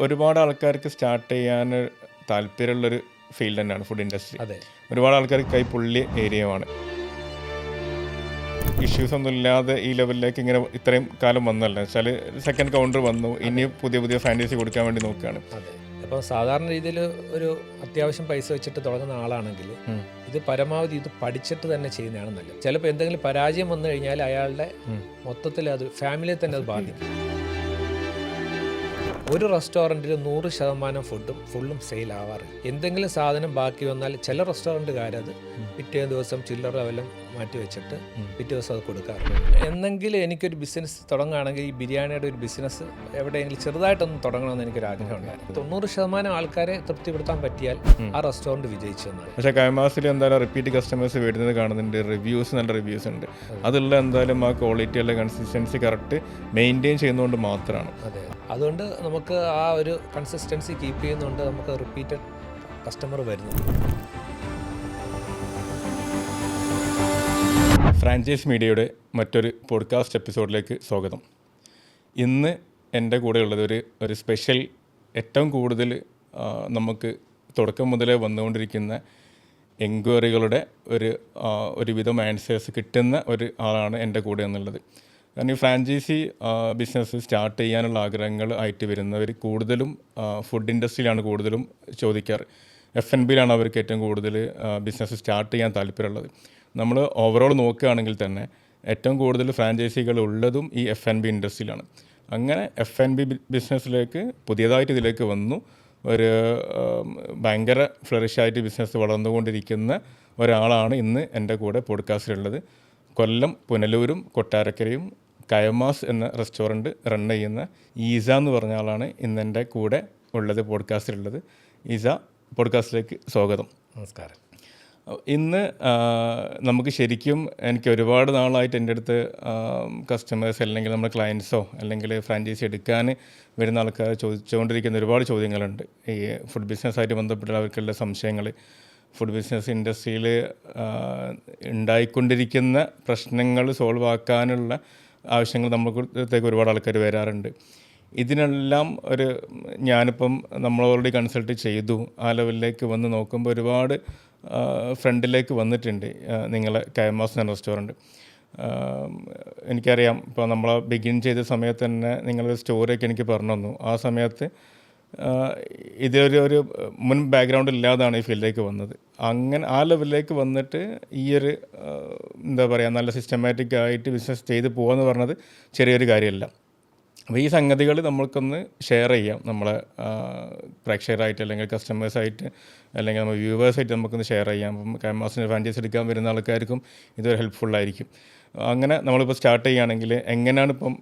ഒരുപാട് ആൾക്കാർക്ക് സ്റ്റാർട്ട് ചെയ്യാൻ താല്പര്യമുള്ളൊരു ഫീൽഡ് തന്നെയാണ് ഫുഡ് ഇൻഡസ്ട്രി. അതെ, ഒരുപാട് ആൾക്കാർക്ക് കൈപ്പുള്ളി ഏരിയയുമാണ്. ഇഷ്യൂസ് ഒന്നും ഇല്ലാതെ ഈ ലെവലിലേക്ക് ഇങ്ങനെ ഇത്രയും കാലം വന്നല്ലോ വെച്ചാൽ സെക്കൻഡ് കൗണ്ടർ വന്നു, ഇനി പുതിയ പുതിയ ഫ്രാഞ്ചൈസി കൊടുക്കാൻ വേണ്ടി നോക്കുകയാണ്. അതെ. അപ്പോൾ സാധാരണ രീതിയിൽ ഒരു അത്യാവശ്യം പൈസ വെച്ചിട്ട് തുടങ്ങുന്ന ആളാണെങ്കിൽ ഇത് പരമാവധി ഇത് പഠിച്ചിട്ട് തന്നെ ചെയ്യുന്നതാണ് നല്ലത്. ചിലപ്പോൾ എന്തെങ്കിലും പരാജയം വന്നു കഴിഞ്ഞാൽ അയാളുടെ മൊത്തത്തിൽ അത് ഫാമിലിയെ തന്നെ അത് ബാധിക്കും. ഒരു റെസ്റ്റോറൻറ്റിൽ 100% ഫുഡും ഫുള്ളും സെയിൽ ആവാറ്. എന്തെങ്കിലും സാധനം ബാക്കി വന്നാൽ ചില റെസ്റ്റോറൻറ്റുകാരത് പിറ്റേ ദിവസം ചില്ലറ വല്ലതും മാറ്റി വെച്ചിട്ട് പിറ്റേ ദിവസം അത് കൊടുക്കാറുണ്ട്. എന്നെങ്കിലും എനിക്കൊരു ബിസിനസ് തുടങ്ങുകയാണെങ്കിൽ ഈ ബിരിയാണിയുടെ ഒരു ബിസിനസ് എവിടെയെങ്കിലും ചെറുതായിട്ടൊന്നും തുടങ്ങണമെന്ന് എനിക്കൊരു ആഗ്രഹമുണ്ടായിരുന്നു. 90% ആൾക്കാരെ തൃപ്തിപ്പെടുത്താൻ പറ്റിയാൽ ആ റെസ്റ്റോറൻറ്റ് വിജയിച്ചു എന്നാണ്. പക്ഷേ കൈമാസിൽ എന്തായാലും റിപ്പീറ്റ് കസ്റ്റമേഴ്സ് വരുന്നത് കാണുന്നുണ്ട്, റിവ്യൂസ് നല്ല റിവ്യൂസ് ഉണ്ട്. അതുള്ള എന്തായാലും ആ ക്വാളിറ്റി അല്ല കൺസിസ്റ്റൻസി കറക്റ്റ് മെയിൻറ്റെയിൻ ചെയ്യുന്നതുകൊണ്ട് മാത്രമാണ്. അതെ, അതുകൊണ്ട് നമുക്ക് ആ ഒരു കൺസിസ്റ്റൻസി കീപ്പ് ചെയ്യുന്നതുകൊണ്ട് നമുക്ക് റിപ്പീറ്റഡ് കസ്റ്റമർ വരുന്നു. ഫ്രാഞ്ചൈസ് മീഡിയയുടെ മറ്റൊരു പോഡ്കാസ്റ്റ് എപ്പിസോഡിലേക്ക് സ്വാഗതം. ഇന്ന് എൻ്റെ കൂടെ ഉള്ളത് ഒരു സ്പെഷ്യൽ, ഏറ്റവും കൂടുതൽ നമുക്ക് തുടക്കം മുതലേ വന്നുകൊണ്ടിരിക്കുന്ന എൻക്വയറികളുടെ ഒരുവിധം ആൻസേഴ്സ് കിട്ടുന്ന ഒരു ആളാണ് എൻ്റെ കൂടെ എന്നുള്ളത്. കാരണം ഈ ഫ്രാഞ്ചൈസി ബിസിനസ് സ്റ്റാർട്ട് ചെയ്യാനുള്ള ആഗ്രഹങ്ങൾ ആയിട്ട് വരുന്നവർ കൂടുതലും ഫുഡ് ഇൻഡസ്ട്രിയിലാണ് കൂടുതലും ചോദിക്കാറ്. F&Bയിലാണ് അവർക്ക് ഏറ്റവും കൂടുതൽ ബിസിനസ് സ്റ്റാർട്ട് ചെയ്യാൻ താല്പര്യമുള്ളത്. നമ്മൾ ഓവറോൾ നോക്കുകയാണെങ്കിൽ തന്നെ ഏറ്റവും കൂടുതൽ ഫ്രാഞ്ചൈസികൾ ഉള്ളതും ഈ F&B ഇൻഡസ്ട്രിയിലാണ്. അങ്ങനെ F&B ബിസിനസ്സിലേക്ക് പുതിയതായിട്ട് ഇതിലേക്ക് വന്നു ഒരു ഭയങ്കര ഫ്ലറിഷായിട്ട് ബിസിനസ് വളർന്നുകൊണ്ടിരിക്കുന്ന ഒരാളാണ് ഇന്ന് എൻ്റെ കൂടെ പോഡ്കാസ്റ്റിലുള്ളത്. കൊല്ലം പുനലൂരും കൊട്ടാരക്കരയും കയമാസ് എന്ന റെസ്റ്റോറൻറ്റ് റൺ ചെയ്യുന്ന ഈസ എന്ന് പറഞ്ഞ ആളാണ് ഇന്ന് എൻ്റെ കൂടെ ഉള്ളത്, പോഡ്കാസ്റ്റിലുള്ളത്. ഈസ, പോഡ്കാസ്റ്റിലേക്ക് സ്വാഗതം. നമസ്കാരം. ഇന്ന് നമുക്ക് ശരിക്കും എനിക്ക് ഒരുപാട് നാളായിട്ട് എൻ്റെ അടുത്ത് കസ്റ്റമേഴ്സ് അല്ലെങ്കിൽ നമ്മുടെ ക്ലയൻസോ അല്ലെങ്കിൽ ഫ്രാഞ്ചൈസി എടുക്കാൻ വരുന്ന ആൾക്കാർ ചോദിച്ചുകൊണ്ടിരിക്കുന്ന ഒരുപാട് ചോദ്യങ്ങളുണ്ട്. ഈ ഫുഡ് ബിസിനസ്സായിട്ട് ബന്ധപ്പെട്ട അവർക്കുള്ള സംശയങ്ങൾ, ഫുഡ് ബിസിനസ് ഇൻഡസ്ട്രിയിൽ ഉണ്ടായിക്കൊണ്ടിരിക്കുന്ന പ്രശ്നങ്ങൾ സോൾവ് ആക്കാനുള്ള ആവശ്യങ്ങൾ നമ്മൾക്ക് ഒരുപാട് ആൾക്കാർ വരാറുണ്ട്. ഇതിനെല്ലാം ഞാനിപ്പം നമ്മൾ ഓൾറെഡി കൺസൾട്ട് ചെയ്തു, ആ ലെവലിലേക്ക് വന്ന് നോക്കുമ്പോൾ ഒരുപാട് ഫ്രണ്ടിലേക്ക് വന്നിട്ടുണ്ട് നിങ്ങളെ കയമാസ് എന്ന റെസ്റ്റോറൻറ്റ്. എനിക്കറിയാം, ഇപ്പോൾ നമ്മൾ ബിഗിൻ ചെയ്ത സമയത്ത് തന്നെ നിങ്ങളൊരു സ്റ്റോറിയൊക്കെ എനിക്ക് പറഞ്ഞു തന്നു. ആ സമയത്ത് ഇതൊരു മുൻ ബാക്ക്ഗ്രൗണ്ട് ഇല്ലാതാണ് ഈ ഫീൽഡിലേക്ക് വന്നത്. അങ്ങനെ ആ ലെവലിലേക്ക് വന്നിട്ട് എന്താ പറയുക, നല്ല സിസ്റ്റമാറ്റിക് ആയിട്ട് ബിസിനസ് ചെയ്ത് പോകുകയെന്ന് പറഞ്ഞത് ചെറിയൊരു കാര്യമല്ല. അപ്പോൾ ഈ സംഗതികൾ നമ്മൾക്കൊന്ന് ഷെയർ ചെയ്യാം, നമ്മളെ പ്രേക്ഷകരായിട്ട് അല്ലെങ്കിൽ കസ്റ്റമേഴ്സായിട്ട് അല്ലെങ്കിൽ നമ്മൾ വ്യൂവേഴ്സായിട്ട് നമുക്കൊന്ന് ഷെയർ ചെയ്യാം. അപ്പം കയമാസിന് ഫ്രാഞ്ചൈസ് എടുക്കാൻ വരുന്ന ആൾക്കാർക്കും ഇതൊരു ഹെൽപ്ഫുള്ളായിരിക്കും. അങ്ങനെ നമ്മളിപ്പോൾ സ്റ്റാർട്ട് ചെയ്യുകയാണെങ്കിൽ എങ്ങനെയാണ് ഇപ്പം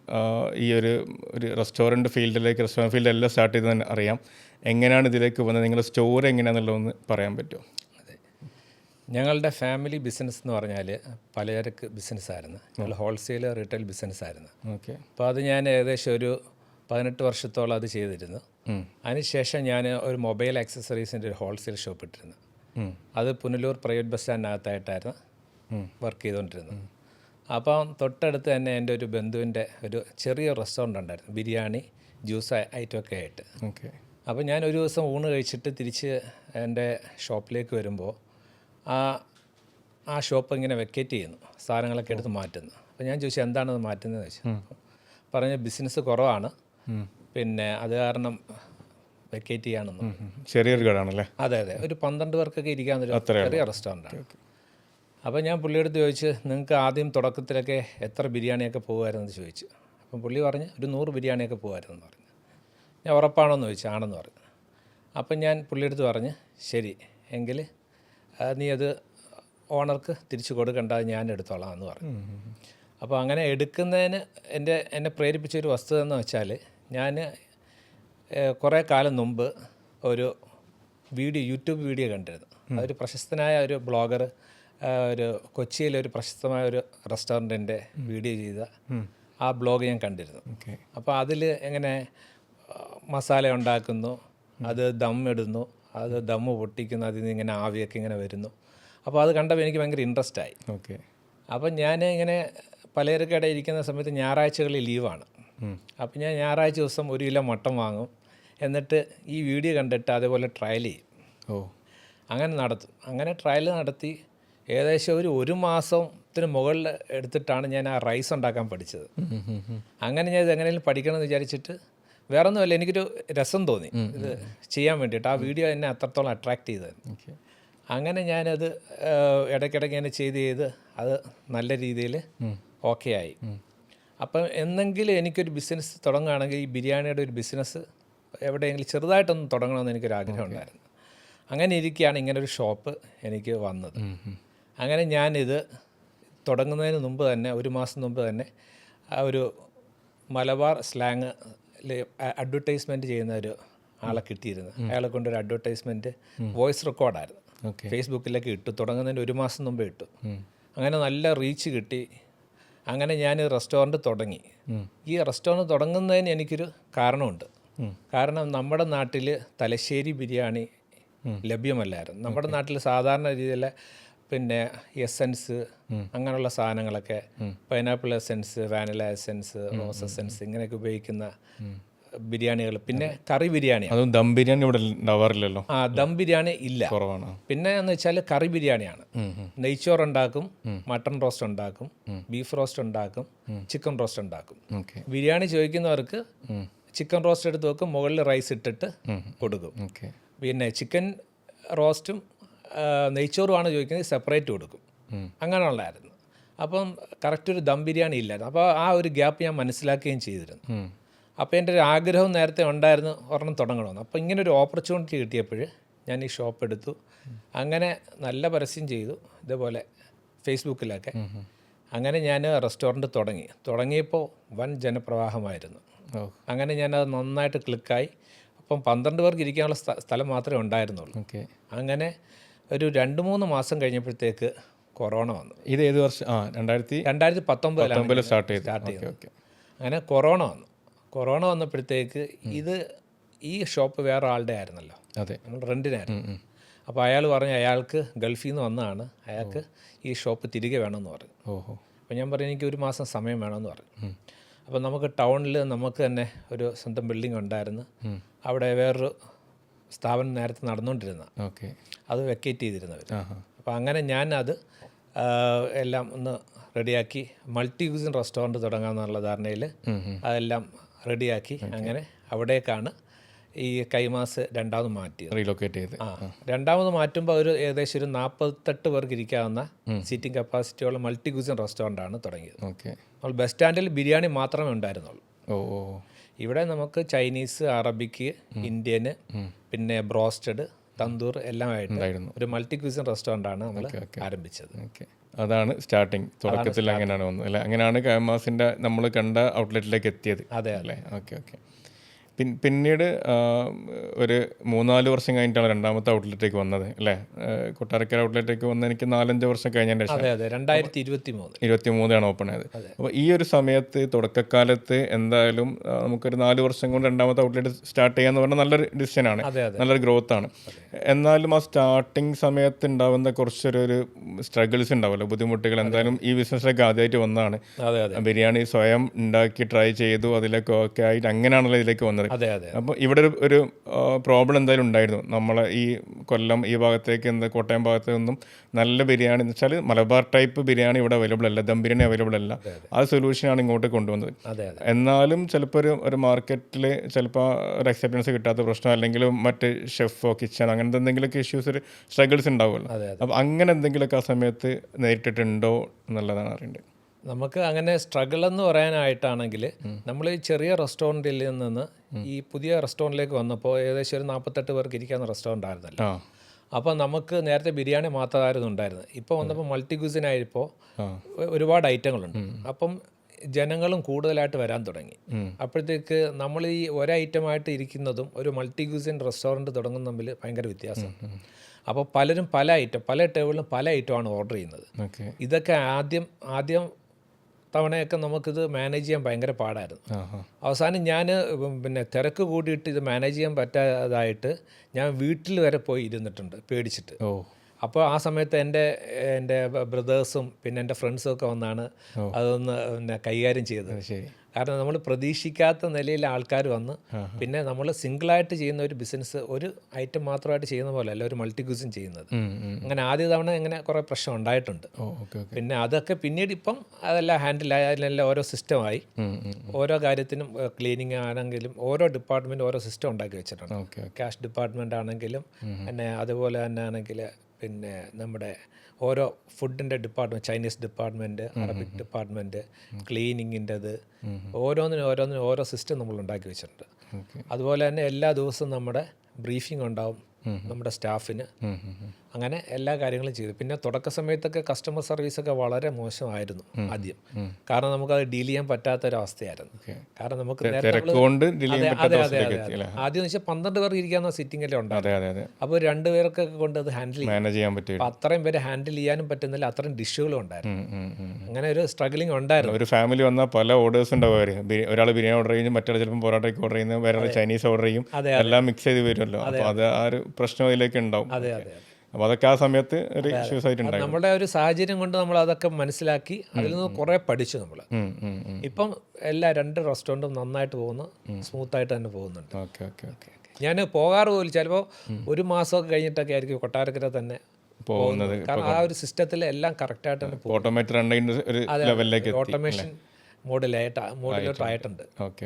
ഈ ഒരു റെസ്റ്റോറൻറ്റ് ഫീൽഡെല്ലാം സ്റ്റാർട്ട് ചെയ്തതെന്ന് അറിയാം. എങ്ങനെയാണ് ഇതിലേക്ക് വന്നത്, നിങ്ങളുടെ സ്റ്റോർ എങ്ങനെയാണെന്നുള്ളതൊന്ന് പറയാൻ പറ്റുമോ? അതെ, ഞങ്ങളുടെ ഫാമിലി ബിസിനസ് എന്ന് പറഞ്ഞാൽ പലചരക്ക് ബിസിനസ്സായിരുന്നു. ഞങ്ങൾ ഹോൾസെയിൽ റീറ്റെയിൽ ബിസിനസ്സായിരുന്നു. ഓക്കെ. അപ്പോൾ അത് ഞാൻ ഏകദേശം ഒരു 18 വർഷത്തോളം അത് ചെയ്തിരുന്നു. അതിനുശേഷം ഞാൻ ഒരു മൊബൈൽ ആക്സസറീസിൻ്റെ ഒരു ഹോൾസെയിൽ ഷോപ്പ് ഇട്ടിരുന്നു. അത് പുനലൂർ പ്രൈവറ്റ് ബസ് സ്റ്റാൻഡിനകത്തായിട്ടായിരുന്നു വർക്ക് ചെയ്തുകൊണ്ടിരുന്നത്. അപ്പം തൊട്ടടുത്ത് തന്നെ എൻ്റെ ഒരു ബന്ധുവിൻ്റെ ഒരു ചെറിയ റെസ്റ്റോറൻ്റ് ഉണ്ടായിരുന്നു, ബിരിയാണി ജ്യൂസ് ഐറ്റമൊക്കെ ആയിട്ട്. ഓക്കെ. അപ്പോൾ ഞാൻ ഒരു ദിവസം ഊണ് കഴിച്ചിട്ട് തിരിച്ച് എൻ്റെ ഷോപ്പിലേക്ക് വരുമ്പോൾ ആ ഷോപ്പ് ഇങ്ങനെ വെക്കേറ്റ് ചെയ്യുന്നു, സാധനങ്ങളൊക്കെ എടുത്ത് മാറ്റുന്നു. അപ്പോൾ ഞാൻ ചോദിച്ചു എന്താണത് മാറ്റുന്നതെന്ന് വെച്ചാൽ പറഞ്ഞ ബിസിനസ് കുറവാണ്, പിന്നെ അത് കാരണം വെക്കേറ്റ് ചെയ്യാണെന്ന്. ചെറിയൊരു കടയാണല്ലേ? അതെ, ഒരു 12 പേർക്കൊക്കെ ഇരിക്കാവുന്നൊരു ചെറിയ റെസ്റ്റോറൻ്റാണ്. അപ്പോൾ ഞാൻ പുള്ളിയെടുത്ത് ചോദിച്ച് നിങ്ങൾക്ക് ആദ്യം തുടക്കത്തിലൊക്കെ എത്ര ബിരിയാണിയൊക്കെ പോകുമായിരുന്നെന്ന് ചോദിച്ചു. അപ്പം പുള്ളി പറഞ്ഞ് ഒരു 100 ബിരിയാണിയൊക്കെ പോകുമായിരുന്നെന്ന് പറഞ്ഞു. ഞാൻ ഉറപ്പാണോന്ന് ചോദിച്ചു. ആണെന്ന് പറഞ്ഞു. അപ്പം ഞാൻ പുള്ളിയെടുത്ത് പറഞ്ഞ് ശരി എങ്കിൽ നീ അത് ഓണർക്ക് തിരിച്ചു കൊടുക്കണ്ട, ഞാൻ എടുത്തോളാം എന്ന് പറഞ്ഞു. അപ്പോൾ അങ്ങനെ എടുക്കുന്നതിന് എന്നെ പ്രേരിപ്പിച്ചൊരു വസ്തുത എന്ന് വെച്ചാൽ ഞാൻ കുറേ കാലം മുമ്പ് ഒരു യൂട്യൂബ് വീഡിയോ കണ്ടിരുന്നു. അതൊരു പ്രശസ്തനായ ഒരു ബ്ലോഗർ ഒരു കൊച്ചിയിലൊരു പ്രശസ്തമായ ഒരു റെസ്റ്റോറൻറ്റിൻ്റെ വീഡിയോ ചെയ്ത ആ ബ്ലോഗ് ഞാൻ കണ്ടിരുന്നു. അപ്പോൾ അതിൽ എങ്ങനെ മസാല ഉണ്ടാക്കുന്നു, അത് ദം ഇടുന്നു, അത് ദമ്മ് പൊട്ടിക്കുന്നു, അതിൽ നിന്ന് ഇങ്ങനെ ആവിയൊക്കെ ഇങ്ങനെ വരുന്നു. അപ്പോൾ അത് കണ്ടപ്പോൾ എനിക്ക് ഭയങ്കര ഇൻട്രസ്റ്റായി. ഓക്കെ. അപ്പം ഞാൻ ഇങ്ങനെ പലചരക്കടയിൽ ഇരിക്കുന്ന സമയത്ത് ഞായറാഴ്ചകളിൽ ലീവാണ്. അപ്പം ഞാൻ ഞായറാഴ്ച ദിവസം 1 കിലോ മട്ടൻ വാങ്ങും, എന്നിട്ട് ഈ വീഡിയോ കണ്ടിട്ട് അതേപോലെ ട്രയൽ ചെയ്യും. ഓ, അങ്ങനെ നടത്തും. അങ്ങനെ ട്രയൽ നടത്തി ഏകദേശം ഒരു മാസത്തിന് മുകളിൽ എടുത്തിട്ടാണ് ഞാൻ ആ റൈസ് ഉണ്ടാക്കാൻ പഠിച്ചത്. അങ്ങനെ ഞാൻ ഇത് എങ്ങനെയും പഠിക്കണമെന്ന് വിചാരിച്ചിട്ട് വേറെ ഒന്നുമല്ല, എനിക്കൊരു രസം തോന്നി ഇത് ചെയ്യാൻ വേണ്ടിയിട്ട്. ആ വീഡിയോ എന്നെ അത്രത്തോളം അട്രാക്റ്റ് ചെയ്തത്. അങ്ങനെ ഞാനത് ഇടയ്ക്കിടയ്ക്ക് ഇങ്ങനെ ചെയ്ത് അത് നല്ല രീതിയിൽ ഓക്കെ ആയി. അപ്പം എന്നെങ്കിലും എനിക്കൊരു ബിസിനസ് തുടങ്ങുകയാണെങ്കിൽ ഈ ബിരിയാണിയുടെ ഒരു ബിസിനസ് എവിടെയെങ്കിലും ചെറുതായിട്ടൊന്ന് തുടങ്ങണമെന്ന് എനിക്കൊരാഗ്രഹം ഉണ്ടായിരുന്നു. അങ്ങനെ ഇരിക്കുകയാണ് ഇങ്ങനൊരു ഷോപ്പ് എനിക്ക് വന്നത്. അങ്ങനെ ഞാനിത് തുടങ്ങുന്നതിന് മുമ്പ് തന്നെ, ഒരു മാസം മുമ്പ് തന്നെ, ആ ഒരു മലബാർ സ്ലാങ് അഡ്വർടൈസ്മെൻറ്റ് ചെയ്യുന്ന ഒരു ആളെ കിട്ടിയിരുന്നു. അയാളെ കൊണ്ടൊരു അഡ്വർടൈസ്മെൻറ്റ് വോയിസ് റെക്കോർഡായിരുന്നു, ഫേസ്ബുക്കിലേക്ക് ഇട്ടു. തുടങ്ങുന്നതിന് ഒരു മാസം മുമ്പേ ഇട്ടു. അങ്ങനെ നല്ല റീച്ച് കിട്ടി. അങ്ങനെ ഞാൻ റെസ്റ്റോറൻറ്റ് തുടങ്ങി. ഈ റെസ്റ്റോറൻറ്റ് തുടങ്ങുന്നതിന് എനിക്കൊരു കാരണമുണ്ട്. കാരണം നമ്മുടെ നാട്ടിൽ തലശ്ശേരി ബിരിയാണി ലഭ്യമല്ലായിരുന്നു. നമ്മുടെ നാട്ടിൽ സാധാരണ രീതിയിലെ പിന്നെ എസൻസ് അങ്ങനെയുള്ള സാധനങ്ങളൊക്കെ, pineapple essence, vanilla essence, rose essence ഇങ്ങനെയൊക്കെ ഉപയോഗിക്കുന്ന ബിരിയാണികൾ, പിന്നെ കറി ബിരിയാണി. അതും ദം ബിരിയാണി ഇവിടെ ഉണ്ടാവാറില്ലല്ലോ. ആ, ദം ബിരിയാണി ഇല്ല, കുറവാണ്. പിന്നെ എന്ന് വെച്ചാൽ കറി ബിരിയാണിയാണ്. നെയ്ച്ചോറ് ഉണ്ടാക്കും, മട്ടൺ റോസ്റ്റ് ഉണ്ടാക്കും, ബീഫ് റോസ്റ്റ് ഉണ്ടാക്കും, ചിക്കൻ റോസ്റ്റ് ഉണ്ടാക്കും. ബിരിയാണി ചോദിക്കുന്നവർക്ക് ചിക്കൻ റോസ്റ്റ് എടുത്ത് വെക്കും, മുകളിൽ റൈസ് ഇട്ടിട്ട് കൊടുക്കും. പിന്നെ ചിക്കൻ റോസ്റ്റും നെയ്ച്ചോറുമാണ് ചോദിക്കുന്നത്, സെപ്പറേറ്റ് കൊടുക്കും. അങ്ങനെയുള്ളതായിരുന്നു. അപ്പം കറക്റ്റ് ഒരു ദം ബിരിയാണി ഇല്ലായിരുന്നു. അപ്പോൾ ആ ഒരു ഗ്യാപ്പ് ഞാൻ മനസ്സിലാക്കുകയും ചെയ്തിരുന്നു. അപ്പോൾ എൻ്റെ ഒരു ആഗ്രഹം നേരത്തെ ഉണ്ടായിരുന്നു ഒരെണ്ണം തുടങ്ങണമെന്ന്. അപ്പോൾ ഇങ്ങനെ ഒരു ഓപ്പർച്യൂണിറ്റി കിട്ടിയപ്പോൾ ഞാൻ ഈ ഷോപ്പ് എടുത്തു. അങ്ങനെ നല്ല പരസ്യം ചെയ്തു, ഇതേപോലെ ഫേസ്ബുക്കിലൊക്കെ. അങ്ങനെ ഞാൻ റെസ്റ്റോറൻറ്റ് തുടങ്ങിയപ്പോൾ വൻ ജനപ്രവാഹമായിരുന്നു. അങ്ങനെ ഞാനത് നന്നായിട്ട് ക്ലിക്കായി. അപ്പം 12 പേർക്ക് ഇരിക്കാനുള്ള സ്ഥലം മാത്രമേ ഉണ്ടായിരുന്നുള്ളൂ. അങ്ങനെ ഒരു 2-3 മാസം കഴിഞ്ഞപ്പോഴത്തേക്ക് കൊറോണ വന്നു. ഇത് ഏത് വർഷം? 2019 സ്റ്റാർട്ട് ചെയ്തു. അങ്ങനെ കൊറോണ വന്നപ്പോഴത്തേക്ക് ഈ ഷോപ്പ് വേറെ ആളുടെ ആയിരുന്നല്ലോ, നമ്മൾ റെൻറ്റിനായിരുന്നു. അപ്പോൾ അയാൾ പറഞ്ഞു അയാൾക്ക് ഗൾഫിൽ നിന്ന് വന്നതാണ്, അയാൾക്ക് ഈ ഷോപ്പ് തിരികെ വേണമെന്ന് പറഞ്ഞു. അപ്പോൾ ഞാൻ പറഞ്ഞു എനിക്ക് 1 മാസം സമയം വേണമെന്ന് പറഞ്ഞു. അപ്പോൾ നമുക്ക് ടൗണിൽ നമുക്ക് തന്നെ ഒരു സ്വന്തം ബിൽഡിംഗ് ഉണ്ടായിരുന്നു. അവിടെ വേറൊരു സ്ഥാപനം നേരത്തെ നടന്നുകൊണ്ടിരുന്ന, അത് വെക്കേറ്റ് ചെയ്തിരുന്നവർ. അപ്പോൾ അങ്ങനെ ഞാനത് എല്ലാം ഒന്ന് റെഡിയാക്കി മൾട്ടി ക്യൂസിൻ റെസ്റ്റോറൻറ്റ് തുടങ്ങാമെന്നുള്ള ധാരണയിൽ അതെല്ലാം റെഡിയാക്കി. അങ്ങനെ അവിടേക്കാണ് ഈ കൈമാസ് രണ്ടാമത് മാറ്റിയത്, റീലൊക്കേറ്റ് ചെയ്ത്. രണ്ടാമത് മാറ്റുമ്പോൾ ഏകദേശം ഒരു 48 പേർക്ക് ഇരിക്കാവുന്ന സീറ്റിംഗ് കപ്പാസിറ്റിയുള്ള മൾട്ടി ക്യൂസിൻ റെസ്റ്റോറൻ്റാണ് തുടങ്ങിയത്. നമ്മൾ ബസ് സ്റ്റാൻഡിൽ ബിരിയാണി മാത്രമേ ഉണ്ടായിരുന്നുള്ളൂ. ഇവിടെ നമുക്ക് ചൈനീസ്, അറബിക്ക്, ഇന്ത്യന്, പിന്നെ ബ്രോസ്റ്റഡ്, തന്തൂർ എല്ലാമായിട്ട് ഒരു മൾട്ടി ക്യൂസിൻ റെസ്റ്റോറൻ്റാണ് നമ്മൾ ആരംഭിച്ചത്. അതാണ് സ്റ്റാർട്ടിങ്, തുടക്കത്തിൽ അങ്ങനെയാണ് വന്നത് അല്ലേ? അങ്ങനെയാണ് കൈമാസിൻ്റെ നമ്മൾ കണ്ട ഔട്ട്ലെറ്റിലേക്ക് എത്തിയത്. അതെ അല്ലേ? പിന്നീട് ഒരു 3-4 വർഷം കഴിഞ്ഞിട്ടാണ് രണ്ടാമത്തെ ഔട്ട്ലെറ്റേക്ക് വന്നത് അല്ലേ? കൊട്ടാരക്കര ഔട്ട്ലെറ്റേക്ക് വന്ന് എനിക്ക് 4-5 വർഷം കഴിഞ്ഞതിന് ശേഷം 2023 ഓപ്പൺ ആയത്. അപ്പോൾ ഈ ഒരു സമയത്ത് തുടക്കക്കാലത്ത് എന്തായാലും നമുക്കൊരു 4 വർഷം കൊണ്ട് രണ്ടാമത്തെ ഔട്ട്ലെറ്റ് സ്റ്റാർട്ട് ചെയ്യാന്ന് പറഞ്ഞാൽ നല്ലൊരു ഡിസിഷനാണ്, നല്ലൊരു ഗ്രോത്ത് ആണ്. എന്നാലും ആ സ്റ്റാർട്ടിങ് സമയത്ത് ഉണ്ടാവുന്ന കുറച്ചൊരു സ്ട്രഗിൾസ് ഉണ്ടാവുമല്ലോ, ബുദ്ധിമുട്ടുകൾ. എന്തായാലും ഈ ബിസിനസ്സിലേക്ക് ആദ്യമായിട്ട് വന്നതാണ്, ബിരിയാണി സ്വയം ഉണ്ടാക്കി ട്രൈ ചെയ്തു, അതിലേക്ക് ഓക്കെ ആയിട്ട് അങ്ങനെയാണല്ലോ ഇതിലേക്ക് വന്നത്. അപ്പോൾ ഇവിടെ ഒരു പ്രോബ്ലം എന്തായാലും ഉണ്ടായിരുന്നു. നമ്മളെ ഈ കൊല്ലം ഈ ഭാഗത്തേക്ക്, കോട്ടയം ഭാഗത്തൊന്നും നല്ല ബിരിയാണി എന്ന് വെച്ചാൽ മലബാർ ടൈപ്പ് ബിരിയാണി ഇവിടെ അവൈലബിൾ അല്ല, ദം ബിരിയാണി അവൈലബിൾ അല്ല. ആ സൊല്യൂഷനാണ് ഇങ്ങോട്ട് കൊണ്ടുവന്നത്. എന്നാലും ചിലപ്പോൾ ഒരു മാർക്കറ്റിൽ ചിലപ്പോൾ ഒരു അക്സെപ്റ്റൻസ് കിട്ടാത്ത പ്രശ്നം, അല്ലെങ്കിൽ മറ്റ് ഷെഫോ കിച്ചൺ അങ്ങനത്തെ എന്തെങ്കിലുമൊക്കെ ഇഷ്യൂസ്, ഒരു സ്ട്രഗിൾസ് ഉണ്ടാവുമല്ലോ. അപ്പോൾ അങ്ങനെ എന്തെങ്കിലുമൊക്കെ ആ സമയത്ത് നേരിട്ടിട്ടുണ്ടോ എന്നുള്ളതാണ് അറിയേണ്ടത്. നമുക്ക് അങ്ങനെ സ്ട്രഗിൾ എന്ന് പറയാനായിട്ടാണെങ്കിൽ, നമ്മൾ ഈ ചെറിയ റെസ്റ്റോറൻറ്റിൽ നിന്ന് ഈ പുതിയ റെസ്റ്റോറൻറ്റിലേക്ക് വന്നപ്പോൾ ഏകദേശം ഒരു 48 പേർക്ക് ഇരിക്കാവുന്ന റെസ്റ്റോറൻ്റ് ആയിരുന്നല്ലോ. അപ്പോൾ നമുക്ക് നേരത്തെ ബിരിയാണി മാത്രമായിരുന്നു ഉണ്ടായിരുന്നത്. ഇപ്പോൾ വന്നപ്പോൾ മൾട്ടി ക്യൂസിൻ ആയപ്പോൾ ഒരുപാട് ഐറ്റങ്ങളുണ്ട്. അപ്പം ജനങ്ങളും കൂടുതലായിട്ട് വരാൻ തുടങ്ങി. അപ്പോഴത്തേക്ക് നമ്മൾ ഈ ഒരൈറ്റമായിട്ട് ഇരിക്കുന്നതും ഒരു മൾട്ടി ക്യൂസിൻ റെസ്റ്റോറൻറ്റ് തുടങ്ങുന്ന തമ്മിൽ ഭയങ്കര വ്യത്യാസമാണ്. അപ്പോൾ പലരും പല ടേബിളിലും പല ഐറ്റമാണ് ഓർഡർ ചെയ്യുന്നത്. ഇതൊക്കെ ആദ്യം തവണയൊക്കെ നമുക്കിത് മാനേജ് ചെയ്യാൻ ഭയങ്കര പാടായിരുന്നു. അവസാനം ഞാൻ പിന്നെ തിരക്ക് കൂടിയിട്ട് ഇത് മാനേജ് ചെയ്യാൻ പറ്റാതായിട്ട് ഞാൻ വീട്ടിൽ വരെ പോയി ഇരുന്നിട്ടുണ്ട് പേടിച്ചിട്ട്. അപ്പോൾ ആ സമയത്ത് എൻ്റെ ബ്രദേഴ്സും പിന്നെ എൻ്റെ ഫ്രണ്ട്സും ഒക്കെ വന്നാണ് അതൊന്ന് പിന്നെ കൈകാര്യം ചെയ്തത്. കാരണം നമ്മൾ പ്രതീക്ഷിക്കാത്ത നിലയിൽ ആൾക്കാർ വന്ന് പിന്നെ നമ്മൾ സിംഗിളായിട്ട് ചെയ്യുന്ന ഒരു ബിസിനസ് ഒരു ഐറ്റം മാത്രമായിട്ട് ചെയ്യുന്ന പോലെ അല്ല ഒരു മൾട്ടി ക്യൂസിൻ ചെയ്യുന്നത്. അങ്ങനെ ആദ്യ തവണ ഇങ്ങനെ കുറേ പ്രശ്നം ഉണ്ടായിട്ടുണ്ട്. പിന്നെ അതൊക്കെ പിന്നീട് ഇപ്പം അതെല്ലാം ഹാൻഡിലായി, അതിലെല്ലാം ഓരോ സിസ്റ്റമായി, ഓരോ കാര്യത്തിനും ക്ലീനിങ് ആണെങ്കിലും ഓരോ ഡിപ്പാർട്ട്മെൻറ്റ് ഓരോ സിസ്റ്റം ഉണ്ടാക്കി വെച്ചിട്ടുണ്ട്. ക്യാഷ് ഡിപ്പാർട്ട്മെൻ്റ് ആണെങ്കിലും പിന്നെ അതുപോലെ തന്നെ ആണെങ്കിൽ പിന്നെ നമ്മുടെ ഓരോ ഫുഡിൻ്റെ department, Chinese department, Arabic department, ക്ലീനിങ്ങിൻ്റെത്, ഓരോന്നിനും ഓരോ സിസ്റ്റം നമ്മൾ ഉണ്ടാക്കി വെച്ചിട്ടുണ്ട്. അതുപോലെ തന്നെ എല്ലാ ദിവസവും നമ്മുടെ ബ്രീഫിംഗ് ഉണ്ടാവും നമ്മുടെ സ്റ്റാഫിന്. അങ്ങനെ എല്ലാ കാര്യങ്ങളും ചെയ്തു. പിന്നെ തുടക്ക സമയത്തൊക്കെ കസ്റ്റമർ സർവീസൊക്കെ വളരെ മോശമായിരുന്നു ആദ്യം. കാരണം നമുക്കത് ഡീൽ ചെയ്യാൻ പറ്റാത്തൊരവസ്ഥയായിരുന്നു. കാരണം നമുക്ക് അതെ. ആദ്യം എന്ന് വെച്ചാൽ 12 പേർ ഇരിക്കാവുന്ന സിറ്റിംഗല്ലേ ഉണ്ടായിരുന്നു. അപ്പോൾ 2 പേർക്കൊക്കെ കൊണ്ട് അത് ഹാൻഡിൽ ചെയ്യാൻ പറ്റും. അപ്പോൾ അത്രയും പേര് ഹാൻഡിൽ ചെയ്യാനും പറ്റുന്നില്ല, അത്രയും ഡിഷുകളും ഉണ്ടായിരുന്നു. അങ്ങനെ ഒരു സ്ട്രഗ്ലിംഗ് ഉണ്ടായിരുന്നു. ഒരു ഫാമിലി വന്നാൽ പല ഓർഡേഴ്സ് ഉണ്ടാവും. ഒരാൾ ബിരിയാണി ഓർഡർ ചെയ്യും, മറ്റൊരാൾ ചിലപ്പോൾ പൊറോട്ടയ്ക്ക് ഓർഡർ ചെയ്യുന്നത്, വേറെ ചൈനീസ് ഓർഡർ ചെയ്യും, എല്ലാം മിക്സ് ചെയ്ത് വരുമല്ലോ. അപ്പോൾ അത് ആ ഒരു പ്രശ്നം അതിലേക്ക് ഉണ്ടാവും. അപ്പോൾ അതൊക്കെ ആ സമയത്ത് ഒരു ഇഷ്യൂസ് ആയിട്ടുണ്ടായി. നമ്മുടെ ഒരു സാഹചര്യം കൊണ്ട് നമ്മൾ അതൊക്കെ മനസ്സിലാക്കി അതിൽ നിന്ന് കുറേ പഠിച്ചു നമ്മൾ. ഇപ്പം എല്ലാ 2 റെസ്റ്റോറൻറ്റും നന്നായിട്ട് പോകുന്നു, സ്മൂത്തായിട്ട് തന്നെ പോകുന്നുണ്ട്. ഞാൻ പോകാറ് പോലും ചിലപ്പോൾ 1 മാസമൊക്കെ കഴിഞ്ഞിട്ടൊക്കെ ആയിരിക്കും കൊട്ടാരക്കര തന്നെ പോകുന്നത്. കാരണം ആ ഒരു സിസ്റ്റത്തിൽ എല്ലാം കറക്റ്റായിട്ട് തന്നെ പോകും. ഓട്ടോമേഷൻ മോഡിലോട്ടായിട്ടുണ്ട്. ഓക്കെ.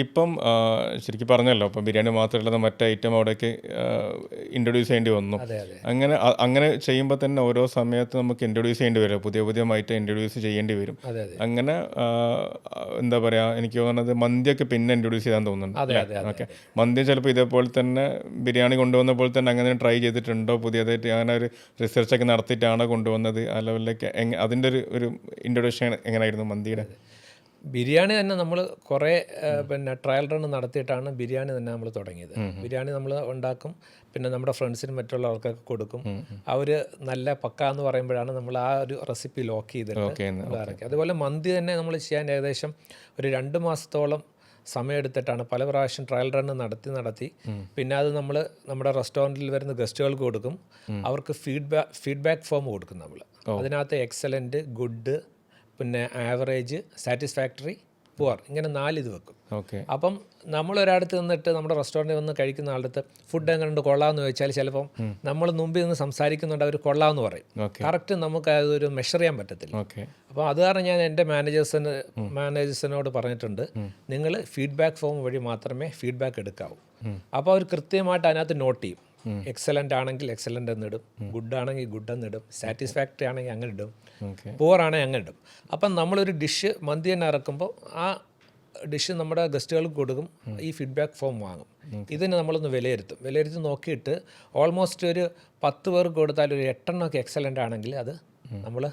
ഇപ്പം ശരിക്കും പറഞ്ഞല്ലോ, ഇപ്പം ബിരിയാണി മാത്രമല്ലാതെ മറ്റു ഐറ്റം അവിടേക്ക് ഇൻട്രൊഡ്യൂസ് ചെയ്യേണ്ടി വന്നു. അങ്ങനെ ചെയ്യുമ്പോൾ തന്നെ ഓരോ സമയത്ത് നമുക്ക് ഇൻട്രൊഡ്യൂസ് ചെയ്യേണ്ടി വരും, പുതിയ ഐറ്റം ഇൻട്രൊഡ്യൂസ് ചെയ്യേണ്ടി വരും. അങ്ങനെ എന്താ പറയുക, എനിക്ക് തോന്നുന്നത് മന്തിയൊക്കെ പിന്നെ ഇൻട്രൊഡ്യൂസ് ചെയ്താൽ തോന്നുന്നുണ്ട്. ഓക്കെ, മന്തി ചിലപ്പോൾ ഇതേപോലെ തന്നെ ബിരിയാണി കൊണ്ടുവന്നപ്പോൾ തന്നെ അങ്ങനെ ട്രൈ ചെയ്തിട്ടുണ്ടോ? പുതിയതായിട്ട് അങ്ങനെ ഒരു റിസർച്ചൊക്കെ നടത്തിയിട്ടാണോ കൊണ്ടുവന്നത്? ആ ലെവലിലേക്ക് അതിൻ്റെ ഒരു ഇൻട്രൊഡക്ഷൻ എങ്ങനെയായിരുന്നു മന്തിയുടെ? ബിരിയാണി തന്നെ നമ്മൾ കുറേ പിന്നെ ട്രയൽ റൺ നടത്തിയിട്ടാണ് ബിരിയാണി തന്നെ നമ്മൾ തുടങ്ങിയത്. ബിരിയാണി നമ്മൾ ഉണ്ടാക്കും, പിന്നെ നമ്മുടെ ഫ്രണ്ട്സിനും മറ്റുള്ള ആൾക്കാർക്ക് കൊടുക്കും. അവർ നല്ല പക്ക എന്ന് പറയുമ്പോഴാണ് നമ്മൾ ആ ഒരു റെസിപ്പി ലോക്ക് ചെയ്തിട്ട് ഇറക്കി. അതുപോലെ മന്തി തന്നെ നമ്മൾ ചെയ്യാൻ ഏകദേശം ഒരു 2 മാസത്തോളം സമയമെടുത്തിട്ടാണ് പല പ്രാവശ്യം ട്രയൽ റൺ നടത്തി പിന്നെ അത് നമ്മൾ നമ്മുടെ റെസ്റ്റോറൻറ്റിൽ വരുന്ന ഗസ്റ്റുകൾക്ക് കൊടുക്കും. അവർക്ക് ഫീഡ്ബാക്ക് ഫോം കൊടുക്കും നമ്മൾ. അതിനകത്ത് എക്സലൻറ്റ്, ഗുഡ്, പിന്നെ ആവറേജ്, സാറ്റിസ്ഫാക്ടറി, പുവർ, ഇങ്ങനെ 4 ഇത് വെക്കും. അപ്പം നമ്മളൊരിടത്ത് നിന്നിട്ട് നമ്മുടെ റെസ്റ്റോറൻറ്റിൽ വന്ന് കഴിക്കുന്ന ആളുടെ ഫുഡ് എങ്ങനെയുണ്ട്, കൊള്ളാമെന്ന് ചോദിച്ചാൽ ചിലപ്പം നമ്മൾ മുമ്പിൽ നിന്ന് സംസാരിക്കുന്നുണ്ട്, അവർ കൊള്ളാമെന്ന് പറയും. കറക്റ്റ് നമുക്ക് അതൊരു മെഷർ ചെയ്യാൻ പറ്റത്തില്ല. അപ്പോൾ അത് കാരണം ഞാൻ എൻ്റെ മാനേജേഴ്സിനോട് പറഞ്ഞിട്ടുണ്ട്, നിങ്ങൾ ഫീഡ്ബാക്ക് ഫോം വഴി മാത്രമേ ഫീഡ്ബാക്ക് എടുക്കാവൂ. അപ്പോൾ അവർ കൃത്യമായിട്ട് അതിനകത്ത് നോട്ട് ചെയ്യും. എക്സലൻ്റ് ആണെങ്കിൽ എക്സലൻ്റ് എന്നിടും, ഗുഡ് ആണെങ്കിൽ ഗുഡ് എന്നിടും, സാറ്റിസ്ഫാക്ടറി ആണെങ്കിൽ അങ്ങനെ ഇടും, പുവർ ആണെങ്കിൽ അങ്ങനെ ഇടും. അപ്പം നമ്മളൊരു ഡിഷ് മന്തി തന്നെ ഇറക്കുമ്പോൾ ആ ഡിഷ് നമ്മുടെ ഗസ്റ്റുകൾക്ക് കൊടുക്കും, ഈ ഫീഡ്ബാക്ക് ഫോം വാങ്ങും. ഇതിന് നമ്മളൊന്ന് വിലയിരുത്തി നോക്കിയിട്ട് ഓൾമോസ്റ്റ് ഒരു 10 പേർക്ക് കൊടുത്താൽ ഒരു 8 എക്സലൻ്റ് ആണെങ്കിൽ അത് നമ്മൾ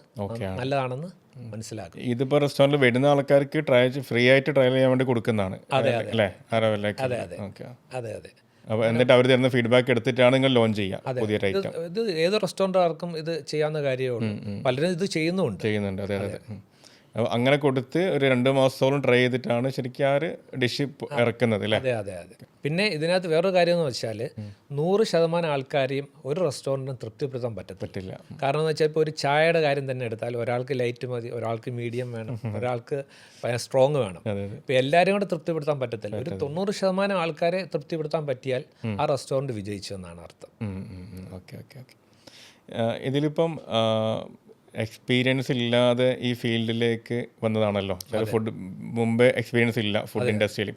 നല്ലതാണെന്ന് മനസ്സിലാക്കും. ഇതിപ്പോൾ റെസ്റ്റോറൻറ്റിൽ വരുന്ന ആൾക്കാർക്ക് ഫ്രീ ആയിട്ട് ട്രയൽ ചെയ്യാൻ വേണ്ടി കൊടുക്കുന്നതാണ് അല്ലേ? അതെ. അപ്പോൾ എന്നിട്ട് അവർ തരുന്ന ഫീഡ്ബാക്ക് എടുത്തിട്ടാണ് നിങ്ങൾ ലോഞ്ച് ചെയ്യുക പുതിയ ഐറ്റം. ഇത് ഏത് റെസ്റ്റോറൻറ്റുകാർക്കും ഇത് ചെയ്യാവുന്ന കാര്യമുള്ളൂ. പലരും ഇത് ചെയ്യുന്നുണ്ട്. അതെ. അപ്പോൾ അങ്ങനെ കൊടുത്ത് ഒരു 2 മാസത്തോളം ട്രൈ ചെയ്തിട്ടാണ് ശരിക്കും ആ ഒരു ഡിഷ് ഇറക്കുന്നത് അല്ലേ? അതെ. പിന്നെ ഇതിനകത്ത് വേറൊരു കാര്യം എന്ന് വെച്ചാൽ 100% ആൾക്കാരെയും ഒരു റെസ്റ്റോറൻറ്റിനും തൃപ്തിപ്പെടുത്താൻ പറ്റില്ല. കാരണം എന്ന് വെച്ചാൽ ഇപ്പോൾ ഒരു ചായയുടെ കാര്യം തന്നെ എടുത്താൽ ഒരാൾക്ക് ലൈറ്റ് മതി, ഒരാൾക്ക് മീഡിയം വേണം, ഒരാൾക്ക് സ്ട്രോങ് വേണം. ഇപ്പോൾ എല്ലാവരും കൂടെ തൃപ്തിപ്പെടുത്താൻ പറ്റത്തില്ല. ഒരു 90% ആൾക്കാരെ തൃപ്തിപ്പെടുത്താൻ പറ്റിയാൽ ആ റെസ്റ്റോറൻറ്റ് വിജയിച്ചു എന്നാണ് അർത്ഥം. ഓക്കെ. ഇതിലിപ്പം എക്സ്പീരിയൻസ് ഇല്ലാതെ ഈ ഫീൽഡിലേക്ക് വന്നതാണല്ലോ. ഫുഡ് മുമ്പേ എക്സ്പീരിയൻസ് ഇല്ല ഫുഡ് ഇൻഡസ്ട്രിയിൽ.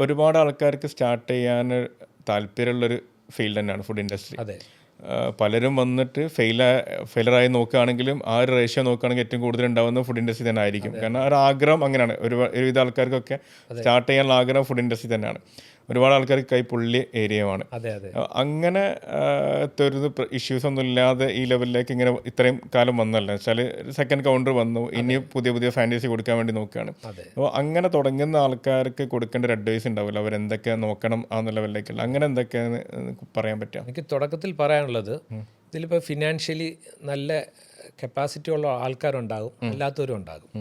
ഒരുപാട് ആൾക്കാർക്ക് സ്റ്റാർട്ട് ചെയ്യാൻ താല്പര്യമുള്ളൊരു ഫീൽഡ് തന്നെയാണ് ഫുഡ് ഇൻഡസ്ട്രി. പലരും വന്നിട്ട് ഫെയിലറായി നോക്കുകയാണെങ്കിലും ആ ഒരു റേഷ്യോ നോക്കുകയാണെങ്കിൽ ഏറ്റവും കൂടുതൽ ഉണ്ടാകുന്ന ഫുഡ് ഇൻഡസ്ട്രി തന്നെ ആയിരിക്കും. കാരണം ആ ഒരു ആഗ്രഹം അങ്ങനെയാണ്. ഒരുവിധ ആൾക്കാർക്കൊക്കെ സ്റ്റാർട്ട് ചെയ്യാനുള്ള ആഗ്രഹം ഫുഡ് ഇൻഡസ്ട്രി തന്നെയാണ്. ഒരുപാട് ആൾക്കാർക്ക് കൈപ്പൊള്ളിയ ഏരിയയുമാണ്. അങ്ങനെ ഒരു ഇഷ്യൂസ് ഒന്നും ഇല്ലാതെ ഈ ലെവലിലേക്ക് ഇങ്ങനെ ഇത്രയും കാലം വന്നല്ലോ. വെച്ചാൽ സെക്കൻഡ് കൗണ്ടർ വന്നു, ഇനി പുതിയ ഫാൻറ്റസി കൊടുക്കാൻ വേണ്ടി നോക്കുകയാണ്. അപ്പോൾ അങ്ങനെ തുടങ്ങുന്ന ആൾക്കാർക്ക് കൊടുക്കേണ്ട ഒരു അഡ്വൈസ് ഉണ്ടാവില്ല, അവരെന്തൊക്കെ നോക്കണം ആ ലെവലിലേക്കുള്ള, അങ്ങനെ എന്തൊക്കെയാണ് പറയാൻ പറ്റുക? എനിക്ക് തുടക്കത്തിൽ പറയാനുള്ളത്, ഇതിലിപ്പോൾ ഫിനാൻഷ്യലി നല്ല കപ്പാസിറ്റി ഉള്ള ആൾക്കാരുണ്ടാകും, അല്ലാത്തവരും ഉണ്ടാകും.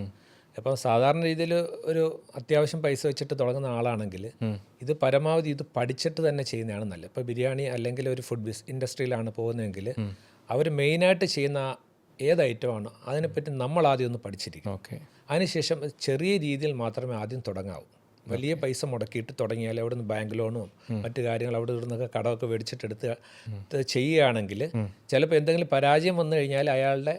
അപ്പോൾ സാധാരണ രീതിയിൽ ഒരു അത്യാവശ്യം പൈസ വെച്ചിട്ട് തുടങ്ങുന്ന ആളാണെങ്കിൽ ഇത് പരമാവധി ഇത് പഠിച്ചിട്ട് തന്നെ ചെയ്യുന്നതാണ് നല്ലത്. ഇപ്പോൾ ബിരിയാണി അല്ലെങ്കിൽ ഒരു ഫുഡ് ഇൻഡസ്ട്രിയിലാണ് പോകുന്നതെങ്കിൽ അവർ മെയിനായിട്ട് ചെയ്യുന്ന ഏത് ഐറ്റമാണോ അതിനെപ്പറ്റി നമ്മൾ ആദ്യം ഒന്ന് പഠിച്ചിരിക്കും. ഓക്കെ. അതിനുശേഷം ചെറിയ രീതിയിൽ മാത്രമേ ആദ്യം തുടങ്ങാവൂ. വലിയ പൈസ മുടക്കിയിട്ട് തുടങ്ങിയാൽ അവിടെ നിന്ന് ബാങ്ക് ലോണും മറ്റു കാര്യങ്ങൾ അവിടെ നിന്നൊക്കെ കടമൊക്കെ മേടിച്ചിട്ടെടുത്ത് ചെയ്യുകയാണെങ്കിൽ ചിലപ്പോൾ എന്തെങ്കിലും പരാജയം വന്നു കഴിഞ്ഞാൽ അയാളുടെ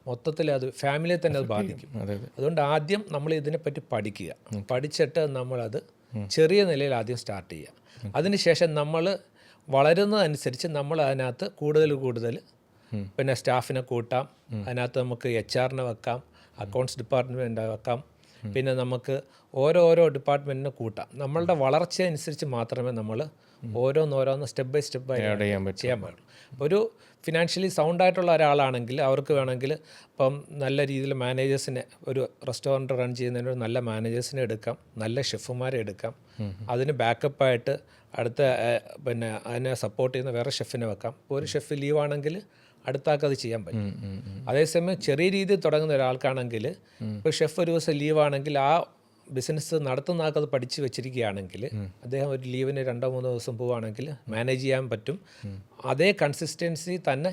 മൊത്തത്തിൽ അത് ഫാമിലിയെ തന്നെ അത് ബാധിക്കും. അതുകൊണ്ട് ആദ്യം നമ്മൾ ഇതിനെപ്പറ്റി പഠിക്കുക. പഠിച്ചിട്ട് നമ്മളത് ചെറിയ നിലയിൽ ആദ്യം സ്റ്റാർട്ട് ചെയ്യുക. അതിനുശേഷം നമ്മൾ വളരുന്നതനുസരിച്ച് നമ്മൾ അതിനകത്ത് കൂടുതൽ പിന്നെ സ്റ്റാഫിനെ കൂട്ടാം. അതിനകത്ത് നമുക്ക് HR വെക്കാം, അക്കൗണ്ട്സ് ഡിപ്പാർട്ട്മെൻറ്റ് വെക്കാം, പിന്നെ നമുക്ക് ഓരോ ഡിപ്പാർട്ട്മെൻറ്റിനെ കൂട്ടാം. നമ്മളുടെ വളർച്ച അനുസരിച്ച് മാത്രമേ നമ്മൾ ഓരോന്ന് സ്റ്റെപ്പ് ബൈ സ്റ്റെപ്പ് ചെയ്യാൻ പാടുള്ളൂ. ഒരു ഫിനാൻഷ്യലി സൗണ്ടായിട്ടുള്ള ഒരാളാണെങ്കിൽ അവർക്ക് വേണമെങ്കിൽ ഇപ്പം നല്ല രീതിയിൽ മാനേജേഴ്സിനെ, ഒരു റെസ്റ്റോറൻറ്റ് റൺ ചെയ്യുന്നതിന് നല്ല മാനേജേഴ്സിനെ എടുക്കാം, നല്ല ഷെഫുമാരെ എടുക്കാം. അതിന് ബാക്കപ്പായിട്ട് അടുത്ത പിന്നെ അതിനെ സപ്പോർട്ട് ചെയ്യുന്ന വേറെ ഷെഫിനെ വെക്കാം. ഇപ്പോൾ ഒരു ഷെഫ് ലീവാണെങ്കിൽ അടുത്താൾക്ക് അത് ചെയ്യാൻ പറ്റും. അതേസമയം ചെറിയ രീതിയിൽ തുടങ്ങുന്ന ഒരാൾക്കാണെങ്കിൽ ഇപ്പോൾ ഷെഫ് ഒരു ദിവസം ലീവാണെങ്കിൽ ആ ബിസിനസ് നടത്തുന്ന ആൾക്കത് പഠിച്ച് വെച്ചിരിക്കുകയാണെങ്കിൽ അദ്ദേഹം ഒരു ലീവിന് 2-3 ദിവസം പോവുകയാണെങ്കിൽ മാനേജ് ചെയ്യാൻ പറ്റും. അതേ കൺസിസ്റ്റൻസി തന്നെ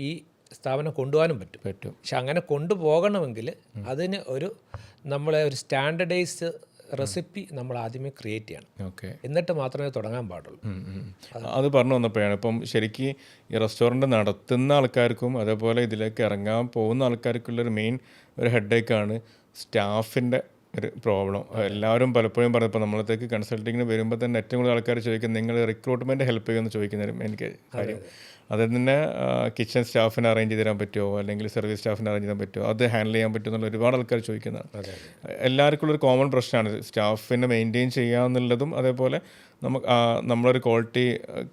ഈ സ്ഥാപനം കൊണ്ടുപോകാനും പറ്റും. പക്ഷെ അങ്ങനെ കൊണ്ടുപോകണമെങ്കിൽ അതിന് നമ്മളെ ഒരു സ്റ്റാൻഡർഡൈസ് റെസിപ്പി നമ്മൾ ആദ്യമേ ക്രിയേറ്റ് ചെയ്യണം. ഓക്കെ. എന്നിട്ട് മാത്രമേ തുടങ്ങാൻ പാടുള്ളൂ. അത് പറഞ്ഞു വന്നപ്പോഴാണ് ഇപ്പം ശരിക്കും ഈ റെസ്റ്റോറൻറ്റ് നടത്തുന്ന ആൾക്കാർക്കും അതേപോലെ ഇതിലേക്ക് ഇറങ്ങാൻ പോകുന്ന ആൾക്കാർക്കുള്ളൊരു മെയിൻ ഒരു ഹെഡേക്കാണ് സ്റ്റാഫിൻ്റെ ഒരു പ്രോബ്ലം. എല്ലാവരും പലപ്പോഴും പറഞ്ഞപ്പോൾ നമ്മളത്തേക്ക് കൺസൾട്ടിങ്ങിന് വരുമ്പോൾ തന്നെ ഏറ്റവും കൂടുതൽ ആൾക്കാർ ചോദിക്കുന്നത് നിങ്ങൾ റിക്രൂട്ട്മെൻറ്റ് ഹെൽപ്പ് ചെയ്യുമെന്ന് ചോദിക്കുന്നവരും എനിക്ക് കാര്യം. അതിൽ തന്നെ കിച്ചൺ സ്റ്റാഫിനെ അറേഞ്ച് ചെയ്ത് തരാൻ പറ്റുമോ, അല്ലെങ്കിൽ സർവീസ് സ്റ്റാഫിനെ അറേഞ്ച് ചെയ്യാൻ പറ്റുമോ, അത് ഹാൻഡിൽ ചെയ്യാൻ പറ്റുമോ എന്നുള്ള ഒരുപാട് ആൾക്കാർ ചോദിക്കുന്നതാണ്. എല്ലാവർക്കും ഉള്ളൊരു കോമൺ പ്രശ്നമാണ് സ്റ്റാഫിനെ മെയിൻറ്റെയിൻ ചെയ്യാന്നുള്ളതും. അതേപോലെ നമ്മളൊരു ക്വാളിറ്റി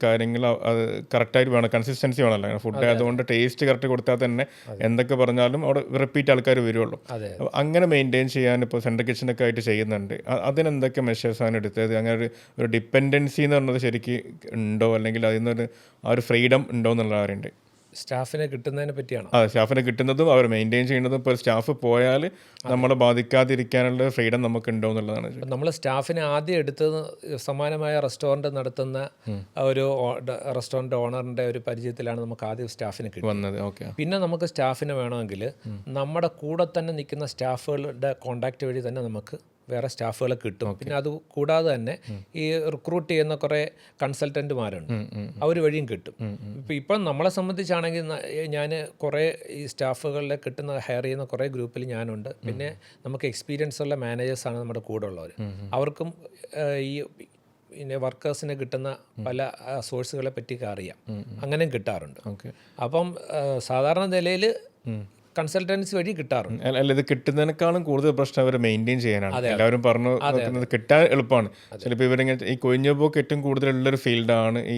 കാര്യങ്ങൾ അത് കറക്റ്റായിട്ട് വേണം, കൺസിസ്റ്റൻസി വേണമല്ലോ. ഫുഡ് അതുകൊണ്ട് ടേസ്റ്റ് കറക്റ്റ് കൊടുത്താൽ തന്നെ എന്തൊക്കെ പറഞ്ഞാലും അവിടെ റിപ്പീറ്റ് ആൾക്കാർ വരുള്ളൂ. അപ്പോൾ അങ്ങനെ മെയിൻറ്റെയിൻ ചെയ്യാൻ ഇപ്പോൾ സെൻട്രൽ കിച്ചണൊക്കെ ആയിട്ട് ചെയ്യുന്നുണ്ട്. അതിനെന്തൊക്കെ മെഷേഴ്സാണ് എടുത്തത്? അങ്ങനെ ഒരു ഡിപ്പെൻഡൻസി എന്ന് പറഞ്ഞത് ശരിക്കും ഉണ്ടോ, അല്ലെങ്കിൽ അതിൽ നിന്നൊരു ആ ഒരു ഫ്രീഡം ഉണ്ടോ എന്നുള്ള കാര്യമുണ്ട്. സ്റ്റാഫിനെ കിട്ടുന്നതിനെ പറ്റിയാണ്. അതെ, സ്റ്റാഫിനെ കിട്ടുന്നതും അവർ മെയിൻറ്റെയിൻ ചെയ്യുന്നതും. ഇപ്പോൾ സ്റ്റാഫ് പോയാൽ നമ്മളെ ബാധിക്കാതിരിക്കാനുള്ള ഫ്രീഡം നമുക്ക് ഉണ്ടോ എന്നുള്ളതാണ്. നമ്മൾ സ്റ്റാഫിനെ ആദ്യം എടുത്തത് സമാനമായ റെസ്റ്റോറൻറ്റ് നടത്തുന്ന ഒരു റെസ്റ്റോറൻറ്റ് ഓണറിൻ്റെ ഒരു പരിചയത്തിലാണ് നമുക്ക് ആദ്യം സ്റ്റാഫിനെ കിട്ടുന്നത്. ഓക്കെ. പിന്നെ നമുക്ക് സ്റ്റാഫിനെ വേണമെങ്കിൽ നമ്മുടെ കൂടെ തന്നെ നിൽക്കുന്ന സ്റ്റാഫുകളുടെ കോണ്ടാക്ട് വഴി തന്നെ നമുക്ക് വേറെ സ്റ്റാഫുകളെ കിട്ടും. പിന്നെ അത് കൂടാതെ തന്നെ ഈ റിക്രൂട്ട് ചെയ്യുന്ന കുറേ കൺസൾട്ടൻറ്റുമാരുണ്ട്, അവർ വഴിയും കിട്ടും. ഇപ്പം നമ്മളെ സംബന്ധിച്ചാണെങ്കിൽ ഞാൻ കുറേ ഈ സ്റ്റാഫുകളെ ഹയർ ചെയ്യുന്ന കുറേ ഗ്രൂപ്പിൽ ഞാനുണ്ട്. പിന്നെ നമുക്ക് എക്സ്പീരിയൻസ് ഉള്ള മാനേജേഴ്സാണ് നമ്മുടെ കൂടെ ഉള്ളവർ. അവർക്കും ഈ പിന്നെ വർക്കേഴ്സിന് കിട്ടുന്ന പല സോഴ്സുകളെ പറ്റിയൊക്കെ അറിയാം. അങ്ങനെയും കിട്ടാറുണ്ട്. അപ്പം സാധാരണ നിലയിൽ കൺസൾട്ടൻസി വഴി കിട്ടാറുണ്ട്. അല്ല, ഇത് കിട്ടുന്നതിനേക്കാളും കൂടുതൽ പ്രശ്നം അവർ മെയിൻറ്റെയിൻ ചെയ്യാനാണ്. എല്ലാവരും പറഞ്ഞു കിട്ടാൻ എളുപ്പമാണ്. ചിലപ്പോൾ ഇവരിങ്ങനെ ഈ കൊഴിഞ്ഞപ്പോക്ക് ഏറ്റവും കൂടുതലുള്ളൊരു ഫീൽഡാണ് ഈ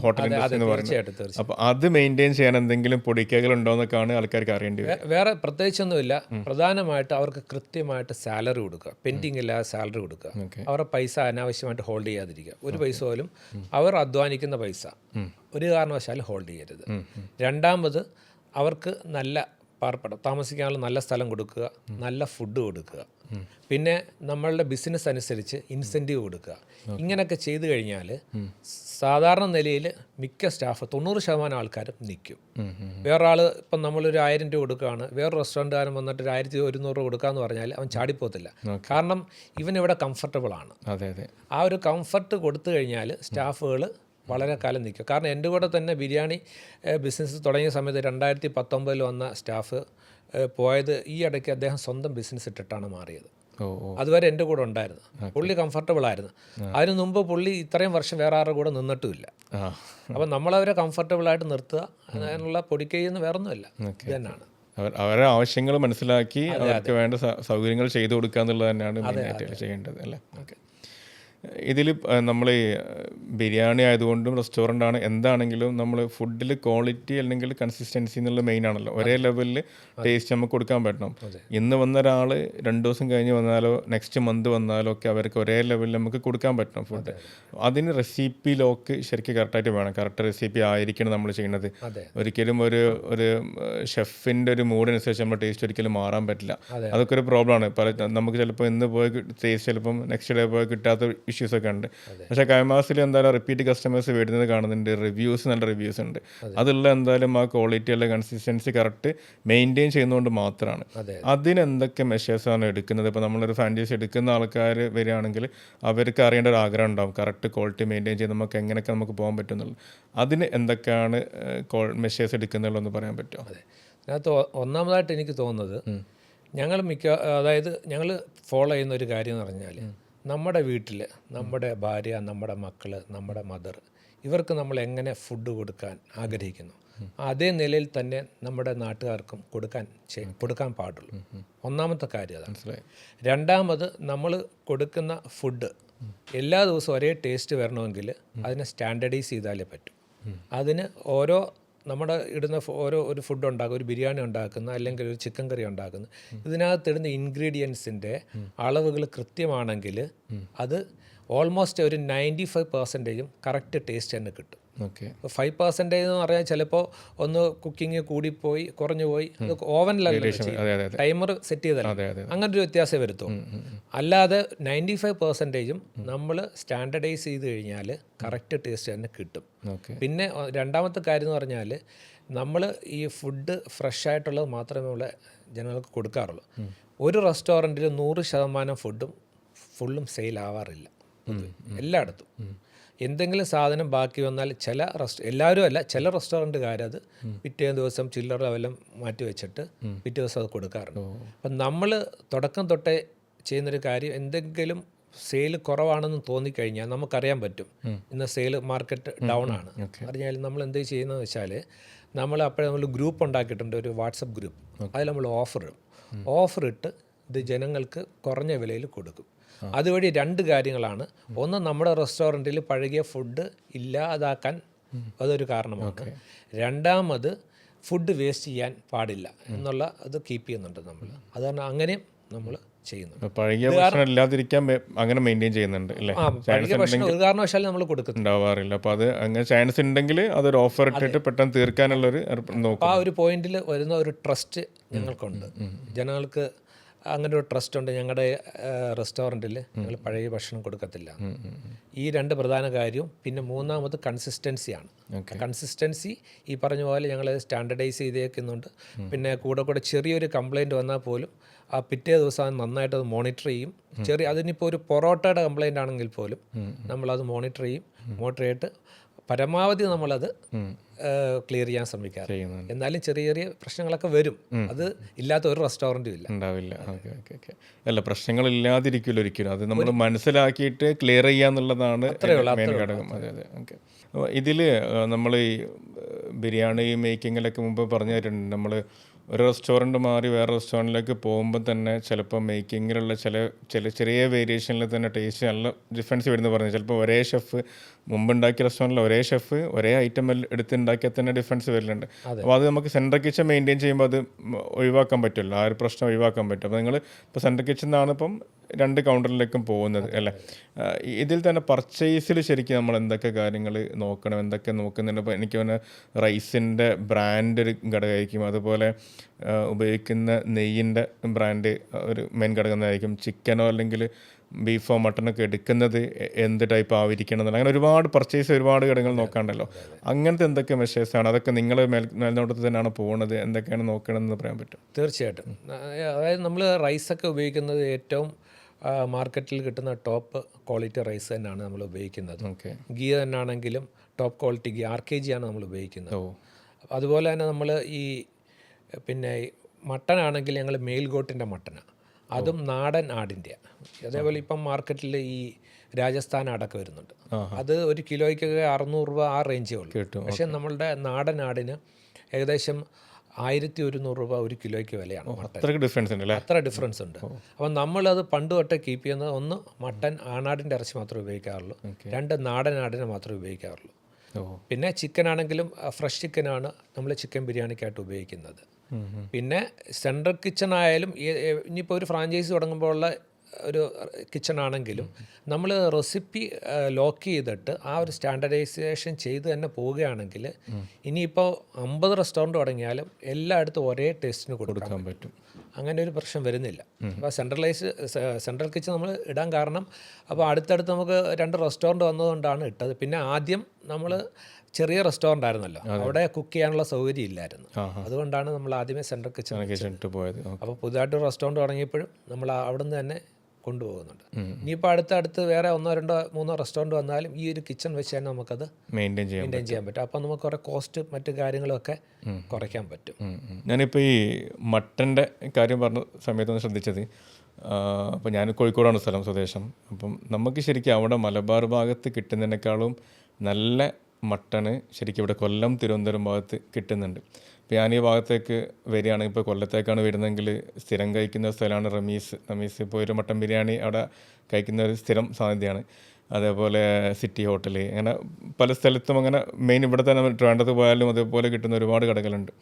ഹോട്ടൽ ഇൻഡസ്ട്രി എന്ന് പറയുന്നത്. അപ്പോൾ അത് മെയിൻറ്റെയിൻ ചെയ്യാൻ എന്തെങ്കിലും പൊടിക്കകൾ ഉണ്ടോ എന്നൊക്കെയാണ് ആൾക്കാർക്ക് അറിയേണ്ടി വരും. വേറെ പ്രത്യേകിച്ചൊന്നുമില്ല. പ്രധാനമായിട്ട് അവർക്ക് കൃത്യമായിട്ട് സാലറി കൊടുക്കുക, പെൻഡിങ് ഇല്ലാതെ സാലറി കൊടുക്കുക. അവരുടെ പൈസ അനാവശ്യമായിട്ട് ഹോൾഡ് ചെയ്യാതിരിക്കുക. ഒരു പൈസ പോലും അവർ അധ്വാനിക്കുന്ന പൈസ ഒരു കാരണവശാലും ഹോൾഡ് ചെയ്യരുത്. രണ്ടാമത് അവർക്ക് നല്ല പാർപ്പിടം, താമസിക്കാനുള്ള നല്ല സ്ഥലം കൊടുക്കുക, നല്ല ഫുഡ് കൊടുക്കുക. പിന്നെ നമ്മളുടെ ബിസിനസ് അനുസരിച്ച് ഇൻസെൻറ്റീവ് കൊടുക്കുക. ഇങ്ങനെയൊക്കെ ചെയ്തു കഴിഞ്ഞാൽ സാധാരണ നിലയിൽ മിക്ക സ്റ്റാഫ് 90% ആൾക്കാരും നിൽക്കും. വേറൊരാൾ ഇപ്പം നമ്മളൊരു 1000 രൂപ കൊടുക്കുകയാണ്, വേറൊരു റെസ്റ്റോറൻറ്റുകാരൻ വന്നിട്ട് 1100 രൂപ കൊടുക്കാമെന്ന് പറഞ്ഞാൽ അവൻ ചാടിപ്പോത്തില്ല. കാരണം ഇവനിവിടെ കംഫർട്ടബിളാണ്. ആ ഒരു കംഫർട്ട് കൊടുത്തു കഴിഞ്ഞാൽ സ്റ്റാഫുകൾ വളരെ കാലം നിൽക്കും. കാരണം എൻ്റെ കൂടെ തന്നെ ബിരിയാണി ബിസിനസ് തുടങ്ങിയ സമയത്ത് 2019 വന്ന സ്റ്റാഫ് പോയത് ഈ ഇടയ്ക്ക് അദ്ദേഹം സ്വന്തം ബിസിനസ് ഇട്ടിട്ടാണ് മാറിയത്. അതുവരെ എൻ്റെ കൂടെ ഉണ്ടായിരുന്നു. പുള്ളി കംഫർട്ടബിൾ ആയിരുന്നു. അതിന് മുമ്പ് പുള്ളി ഇത്രയും വർഷം വേറെ ആരുടെ കൂടെ നിന്നിട്ടുമില്ല. അപ്പം നമ്മളവരെ കംഫർട്ടബിളായിട്ട് നിർത്തുക, അതിനുള്ള പൊടിക്കൈന്ന് വേറൊന്നുമില്ല. ഇത് തന്നെയാണ് അവരുടെ ആവശ്യങ്ങൾ മനസ്സിലാക്കി അവർക്ക് വേണ്ട സൗകര്യങ്ങൾ ചെയ്തു കൊടുക്കുക എന്നുള്ളത് തന്നെയാണ് മെയിനായിട്ട് ചെയ്യേണ്ടത് അല്ലേ. ഓക്കെ. ഇതിൽ നമ്മൾ ബിരിയാണി ആയതുകൊണ്ടും റെസ്റ്റോറൻ്റ് ആണ് എന്താണെങ്കിലും നമ്മൾ ഫുഡിൽ ക്വാളിറ്റി അല്ലെങ്കിൽ കൺസിസ്റ്റൻസി എന്നുള്ള മെയിൻ ആണല്ലോ. ഒരേ ലെവലിൽ ടേസ്റ്റ് നമുക്ക് കൊടുക്കാൻ പറ്റണം. ഇന്ന് വന്ന ഒരാൾ 2 ദിവസം കഴിഞ്ഞ് വന്നാലോ നെക്സ്റ്റ് മന്ത് വന്നാലോ ഒക്കെ അവർക്ക് ഒരേ ലെവലിൽ നമുക്ക് കൊടുക്കാൻ പറ്റണം ഫുഡ്. അതിന് റെസിപ്പി ലോക്ക് ശരിക്കും കറക്റ്റായിട്ട് വേണം. കറക്റ്റ് റെസിപ്പി ആയിരിക്കണം നമ്മൾ ചെയ്യുന്നത്. ഒരിക്കലും ഒരു ഷെഫിൻ്റെ ഒരു മൂഡനുസരിച്ച് നമ്മുടെ ടേസ്റ്റ് ഒരിക്കലും മാറാൻ പറ്റില്ല. അതൊക്കെ ഒരു പ്രോബ്ലമാണ്. നമുക്ക് ചിലപ്പോൾ ഇന്ന് പോയി ടേസ്റ്റ് ചിലപ്പം നെക്സ്റ്റ് ഡേ പോയി കിട്ടാത്ത ഇഷ്യൂസൊക്കെ ഉണ്ട്. പക്ഷേ കൈമാസിൽ എന്താ എന്തായാലും റിപ്പീറ്റ് കസ്റ്റമേഴ്സ് വരുന്നത് കാണുന്നുണ്ട്, റിവ്യൂസ് നല്ല റിവ്യൂസ് ഉണ്ട്, അതുള്ള എന്തായാലും ആ ക്വാളിറ്റി അല്ല കൺസിസ്റ്റൻസി കറക്റ്റ് മെയിൻറ്റെയിൻ ചെയ്യുന്നതുകൊണ്ട് മാത്രമാണ്. അതിനെന്തൊക്കെ മെഷേഴ്സാണ് എടുക്കുന്നത്? ഇപ്പോൾ നമ്മളൊരു ഫ്രാഞ്ചൈസി എടുക്കുന്ന ആൾക്കാർ വരികയാണെങ്കിൽ അവർക്ക് അറിയേണ്ട ഒരു ആഗ്രഹം ഉണ്ടാവും, കറക്റ്റ് ക്വാളിറ്റി മെയിൻറ്റെയിൻ ചെയ്ത് നമുക്ക് എങ്ങനെയൊക്കെ നമുക്ക് പോകാൻ പറ്റുന്നുള്ളൂ. അതിന് എന്തൊക്കെയാണ് മെഷേഴ്സ് എടുക്കുന്നുള്ളതെന്ന് പറയാൻ പറ്റുമോ? അതെ, അതിനകത്ത് ഒന്നാമതായിട്ട് എനിക്ക് തോന്നുന്നത് അതായത് ഞങ്ങൾ ഫോളോ ചെയ്യുന്ന ഒരു കാര്യം എന്ന് പറഞ്ഞാൽ, നമ്മുടെ വീട്ടിൽ നമ്മുടെ ഭാര്യ, നമ്മുടെ മക്കൾ, നമ്മുടെ മദർ, ഇവർക്ക് നമ്മൾ എങ്ങനെ ഫുഡ് കൊടുക്കാൻ ആഗ്രഹിക്കുന്നു അതേ നിലയിൽ തന്നെ നമ്മുടെ നാട്ടുകാർക്കും കൊടുക്കാൻ പാടുള്ളൂ. ഒന്നാമത്തെ കാര്യം അതാണ്. രണ്ടാമത്, നമ്മൾ കൊടുക്കുന്ന ഫുഡ് എല്ലാ ദിവസവും ഒരേ ടേസ്റ്റ് വരണമെങ്കിൽ അതിനെ സ്റ്റാൻഡർഡൈസ് ചെയ്താലേ പറ്റും. അതിന് നമ്മുടെ ഇടുന്ന ഒരു ഫുഡ് ഉണ്ടാക്കുക, ഒരു ബിരിയാണി ഉണ്ടാക്കുന്ന അല്ലെങ്കിൽ ഒരു ചിക്കൻ കറി ഉണ്ടാക്കുന്ന, ഇതിനകത്തിടുന്ന ഇൻഗ്രീഡിയൻസിൻ്റെ അളവുകൾ കൃത്യമാണെങ്കിൽ അത് ഓൾമോസ്റ്റ് ഒരു 95% കറക്റ്റ് ടേസ്റ്റ് തന്നെ കിട്ടും. 5% എന്ന് പറഞ്ഞാൽ ചിലപ്പോൾ ഒന്ന് കുക്കിംഗ് കൂടിപ്പോയി കുറഞ്ഞു പോയി, അത് ഓവനിലല്ല ടൈമർ സെറ്റ് ചെയ്തല്ല, അങ്ങനെ ഒരു വ്യത്യാസം വരുത്തും. അല്ലാതെ 95%ഉം നമ്മൾ സ്റ്റാൻഡർഡൈസ് ചെയ്ത് കഴിഞ്ഞാൽ കറക്റ്റ് ടേസ്റ്റ് തന്നെ കിട്ടും. പിന്നെ രണ്ടാമത്തെ കാര്യം എന്ന് പറഞ്ഞാൽ, നമ്മൾ ഈ ഫുഡ് ഫ്രഷ് ആയിട്ടുള്ളത് മാത്രമേ ഉള്ള ജനങ്ങൾക്ക് കൊടുക്കാറുള്ളൂ. ഒരു റെസ്റ്റോറൻറ്റിൽ 100% ഫുള്ളും സെയിൽ ആവാറില്ല എല്ലായിടത്തും. എന്തെങ്കിലും സാധനം ബാക്കി വന്നാൽ എല്ലാവരും അല്ല, ചില റെസ്റ്റോറൻറ്റുകാരത് പിറ്റേ ദിവസം ചില്ലറ വല്ലതും മാറ്റി വെച്ചിട്ട് പിറ്റേ ദിവസം അത് കൊടുക്കാറുണ്ട്. അപ്പം നമ്മൾ തുടക്കം തൊട്ടേ ചെയ്യുന്നൊരു കാര്യം, എന്തെങ്കിലും സെയിൽ കുറവാണെന്ന് തോന്നിക്കഴിഞ്ഞാൽ നമുക്കറിയാൻ പറ്റും ഇന്ന് സെയിൽ മാർക്കറ്റ് ഡൗൺ ആണ് പറഞ്ഞാൽ നമ്മൾ എന്ത് ചെയ്യുന്നതെന്ന് വെച്ചാൽ, നമ്മൾ ഗ്രൂപ്പ് ഉണ്ടാക്കിയിട്ടുണ്ട്, ഒരു വാട്സപ്പ് ഗ്രൂപ്പ്. അതിൽ നമ്മൾ ഓഫർ ഇട്ട് ഇത് ജനങ്ങൾക്ക് കുറഞ്ഞ വിലയിൽ കൊടുക്കും. അതുവഴി രണ്ട് കാര്യങ്ങളാണ്. ഒന്ന്, നമ്മുടെ റെസ്റ്റോറൻറ്റിൽ പഴകിയ ഫുഡ് ഇല്ലാതാക്കാൻ അതൊരു കാരണമാണ്. രണ്ടാമത്, ഫുഡ് വേസ്റ്റ് ചെയ്യാൻ പാടില്ല എന്നുള്ള അത് കീപ്പ് ചെയ്യുന്നുണ്ട് നമ്മൾ. അതാണ് അങ്ങനെയും നമ്മൾ ചെയ്യുന്നുണ്ട്. പഴകിയ ഭക്ഷണം ഇല്ലാതിരിക്കാൻ അങ്ങനെ മെയിൻറ്റെയിൻ ചെയ്യുന്നുണ്ട് അല്ലേ? പഴകിയ ഭക്ഷണം ഒരു കാരണവശാലും നമ്മൾ കൊടുക്കുന്നുണ്ടാവാറില്ല. അപ്പോൾ അത് അങ്ങനെ ചാൻസ് ഉണ്ടെങ്കിൽ അതൊരു ഓഫർ ഇട്ടിട്ട് പെട്ടെന്ന് തീർക്കാനുള്ളൊരു നോക്കും. ആ ഒരു പോയിന്റിൽ വരുന്ന ഒരു ട്രസ്റ്റ് ഞങ്ങൾക്കുണ്ട്. ജനങ്ങൾക്ക് അങ്ങനെ ഒരു ട്രസ്റ്റ് ഉണ്ട്. ഞങ്ങളുടെ റെസ്റ്റോറൻറ്റിൽ ഞങ്ങൾ പഴയ ഭക്ഷണം കൊടുക്കത്തില്ല. ഈ രണ്ട് പ്രധാന കാര്യവും. പിന്നെ മൂന്നാമത് കൺസിസ്റ്റൻസിയാണ്. കൺസിസ്റ്റൻസി ഈ പറഞ്ഞ പോലെ ഞങ്ങൾ സ്റ്റാൻഡർഡൈസ് ചെയ്തേക്കുന്നുണ്ട്. പിന്നെ കൂടെ ചെറിയൊരു കംപ്ലയിൻറ്റ് വന്നാൽ പോലും ആ പിറ്റേ ദിവസം അത് നന്നായിട്ട് അത് മോണിറ്റർ ചെയ്യും. അതിനിപ്പോൾ ഒരു പൊറോട്ടയുടെ കംപ്ലയിൻ്റ് ആണെങ്കിൽ പോലും നമ്മളത് മോണിറ്റർ ചെയ്തിട്ട് പരമാവധി നമ്മളത് ക്ലിയർ ചെയ്യാൻ ശ്രമിക്കാറ്. എന്നാലും ചെറിയ പ്രശ്നങ്ങളൊക്കെ വരും. അത് ഇല്ലാത്ത ഒരു റെസ്റ്റോറൻറ്റും ഉണ്ടാവില്ല. അല്ല, പ്രശ്നങ്ങൾ ഇല്ലാതിരിക്കില്ല ഒരിക്കലും. അത് നമ്മൾ മനസ്സിലാക്കിയിട്ട് ക്ലിയർ ചെയ്യാന്നുള്ളതാണ് മെയിൻ ഘടകം. അതെ. ഓക്കെ. ഇതിൽ നമ്മൾ ഈ ബിരിയാണി മേക്കിങ്ങിലൊക്കെ മുമ്പ് പറഞ്ഞു തരുന്നുണ്ട്, നമ്മൾ ഒരു റെസ്റ്റോറൻറ്റ് മാറി വേറെ റെസ്റ്റോറൻറ്റിലേക്ക് പോകുമ്പോൾ തന്നെ ചിലപ്പോൾ മേക്കിങ്ങിലുള്ള ചെറിയ വേരിയേഷനിൽ തന്നെ ടേസ്റ്റ് നല്ല ഡിഫറൻസ് വരുന്നു പറഞ്ഞു. ചിലപ്പോൾ ഒരേ ഷെഫ് മുമ്പുണ്ടാക്കിയ റെസ്റ്റോറൻറ്റിൽ ഒരേ ഷെഫ് ഒരേ ഐറ്റം എടുത്തുണ്ടാക്കിയാൽ തന്നെ ഡിഫറൻസ് വരുന്നുണ്ട്. അപ്പോൾ അത് നമുക്ക് സെൻട്രൽ കിച്ചൺ മെയിൻറ്റെയിൻ ചെയ്യുമ്പോൾ അത് ഒഴിവാക്കാൻ പറ്റുമല്ലോ, ആ ഒരു പ്രശ്നം ഒഴിവാക്കാൻ പറ്റും. അപ്പോൾ നിങ്ങൾ ഇപ്പോൾ സെൻട്രൽ കിച്ചൺ നിന്നാണ് ഇപ്പം 2 കൗണ്ടറിലേക്കും പോകുന്നത് അല്ലേ? ഇതിൽ തന്നെ പർച്ചേസിൽ ശരിക്കും നമ്മൾ എന്തൊക്കെ കാര്യങ്ങൾ നോക്കണം, എന്തൊക്കെ നോക്കുന്നുണ്ട്? ഇപ്പോൾ എനിക്ക് തോന്നുന്നത് റൈസിൻ്റെ ബ്രാൻഡ് ഒരു ഘടകമായിരിക്കും, അതുപോലെ ഉപയോഗിക്കുന്ന നെയ്യിൻ്റെ ബ്രാൻഡ് ഒരു മെയിൻ ഘടകം ആയിരിക്കും, ചിക്കനോ അല്ലെങ്കിൽ ബീഫോ മട്ടനൊക്കെ എടുക്കുന്നത് എന്ത് ടൈപ്പ് ആയിരിക്കണം എന്നല്ല, അങ്ങനെ ഒരുപാട് ഘടകങ്ങൾ നോക്കാണ്ടല്ലോ. അങ്ങനത്തെ എന്തൊക്കെ മെഷേഴ്സാണ്? അതൊക്കെ നിങ്ങൾ മേൽനോട്ടത്തിൽ തന്നെയാണ് പോകുന്നത്, എന്തൊക്കെയാണ് നോക്കണമെന്ന് പറയാൻ പറ്റും? തീർച്ചയായിട്ടും. അതായത് നമ്മൾ റൈസൊക്കെ ഉപയോഗിക്കുന്നത് ഏറ്റവും മാർക്കറ്റിൽ കിട്ടുന്ന ടോപ്പ് ക്വാളിറ്റി റൈസ് തന്നെയാണ് നമ്മൾ ഉപയോഗിക്കുന്നത്. ഗീ തന്നെയാണെങ്കിലും ടോപ്പ് ക്വാളിറ്റി ഗീ RKG ആണ് നമ്മൾ ഉപയോഗിക്കുന്നത്. അതുപോലെ തന്നെ നമ്മൾ പിന്നെ മട്ടനാണെങ്കിൽ ഞങ്ങൾ മേൽഗോട്ടിൻ്റെ മട്ടനാണ്, അതും നാടൻ ആടിൻ്റെ. അതേപോലെ ഇപ്പം മാർക്കറ്റിൽ ഈ രാജസ്ഥാൻ ആടൊക്കെ വരുന്നുണ്ട്, അത് ഒരു കിലോയ്ക്കൊക്കെ 600 രൂപ ആ റേഞ്ചേ ഉള്ളൂ. പക്ഷേ നമ്മളുടെ നാടൻ ആടിന് ഏകദേശം 1100 രൂപ ഒരു കിലോയ്ക്ക് വിലയാണ്. അത്ര ഡിഫറൻസ് ഉണ്ട്. അപ്പം നമ്മളത് പണ്ട് തൊട്ടേ കീപ്പ് ചെയ്യുന്നത്, ഒന്ന് മട്ടൻ ആണാടിൻ്റെ ഇറച്ചി മാത്രമേ ഉപയോഗിക്കാറുള്ളൂ, 2 നാടൻ ആടിനെ മാത്രമേ ഉപയോഗിക്കാറുള്ളൂ. പിന്നെ ചിക്കൻ ആണെങ്കിലും ഫ്രഷ് ചിക്കനാണ് നമ്മൾ ചിക്കൻ ബിരിയാണിക്കായിട്ട് ഉപയോഗിക്കുന്നത്. പിന്നെ സെൻട്രൽ കിച്ചൺ ആയാലും ഇനിയിപ്പോൾ ഒരു ഫ്രാഞ്ചൈസി തുടങ്ങുമ്പോൾ ഉള്ള ഒരു കിച്ചൺ ആണെങ്കിലും നമ്മൾ റെസിപ്പി ലോക്ക് ചെയ്തിട്ട് ആ ഒരു സ്റ്റാൻഡർഡൈസേഷൻ ചെയ്ത് തന്നെ പോവുകയാണെങ്കിൽ ഇനിയിപ്പോൾ 50 റെസ്റ്റോറൻറ്റ് തുടങ്ങിയാലും എല്ലായിടത്തും ഒരേ ടേസ്റ്റിന് കൊടുക്കാൻ പറ്റും. അങ്ങനെ ഒരു പ്രശ്നം വരുന്നില്ല. അപ്പോൾ സെൻട്രൽ കിച്ചൺ നമ്മൾ ഇടാൻ കാരണം അപ്പോൾ അടുത്തടുത്ത് നമുക്ക് 2 റെസ്റ്റോറൻറ്റ് വന്നതുകൊണ്ടാണ് ഇട്ടത്. പിന്നെ ആദ്യം നമ്മൾ ചെറിയ റെസ്റ്റോറൻ്റ് ആയിരുന്നല്ലോ, അവിടെ കുക്ക് ചെയ്യാനുള്ള സൗകര്യം ഇല്ലായിരുന്നു. അതുകൊണ്ടാണ് നമ്മൾ ആദ്യമേ സെൻട്രൽ കിച്ചൺ പോയത്. അപ്പോൾ പുതുതായിട്ട് റെസ്റ്റോറൻറ്റ് തുടങ്ങിയപ്പോഴും നമ്മൾ അവിടെ നിന്ന് തന്നെ കൊണ്ടുപോകുന്നുണ്ട്. ഇനിയിപ്പോൾ അടുത്തടുത്ത് വേറെ 1, 2, 3 റെസ്റ്റോറൻറ്റ് വന്നാലും ഈ ഒരു കിച്ചൺ വെച്ച് തന്നെ നമുക്കത് മെയിൻറ്റെയിൻ ചെയ്യാൻ പറ്റും. അപ്പോൾ നമുക്ക് കുറേ കോസ്റ്റ് മറ്റു കാര്യങ്ങളൊക്കെ കുറയ്ക്കാൻ പറ്റും. ഞാനിപ്പോൾ ഈ മട്ടൻ്റെ കാര്യം പറഞ്ഞ സമയത്തൊന്ന് ശ്രദ്ധിച്ചത്, അപ്പോൾ ഞാൻ കോഴിക്കോടാണ് സ്ഥലം, സ്വദേശം. അപ്പം നമുക്ക് ശരിക്കും അവിടെ മലബാർ ഭാഗത്ത് കിട്ടുന്നതിനേക്കാളും നല്ല മട്ടണ് ശരിക്കും ഇവിടെ കൊല്ലം, തിരുവനന്തപുരം ഭാഗത്ത് കിട്ടുന്നുണ്ട്. ഇപ്പോൾ ഞാൻ ഈ ഭാഗത്തേക്ക് വരികയാണെങ്കിൽ, ഇപ്പോൾ കൊല്ലത്തേക്കാണ് വരുന്നതെങ്കിൽ സ്ഥിരം കഴിക്കുന്ന സ്ഥലമാണ് റമീസ്. ഇപ്പോൾ ഒരു മട്ടൻ ബിരിയാണി അവിടെ കഴിക്കുന്ന ഒരു സ്ഥിരം സാധ്യതയാണ്. അതേപോലെ സിറ്റി ഹോട്ടൽ, അങ്ങനെ പല സ്ഥലത്തും അങ്ങനെ മെയിൻ ഇവിടെ തന്നെ ട്രിവാൻഡ്രത്ത് പോയാലും അതേപോലെ കിട്ടുന്ന ഒരുപാട് കടകളുണ്ട്.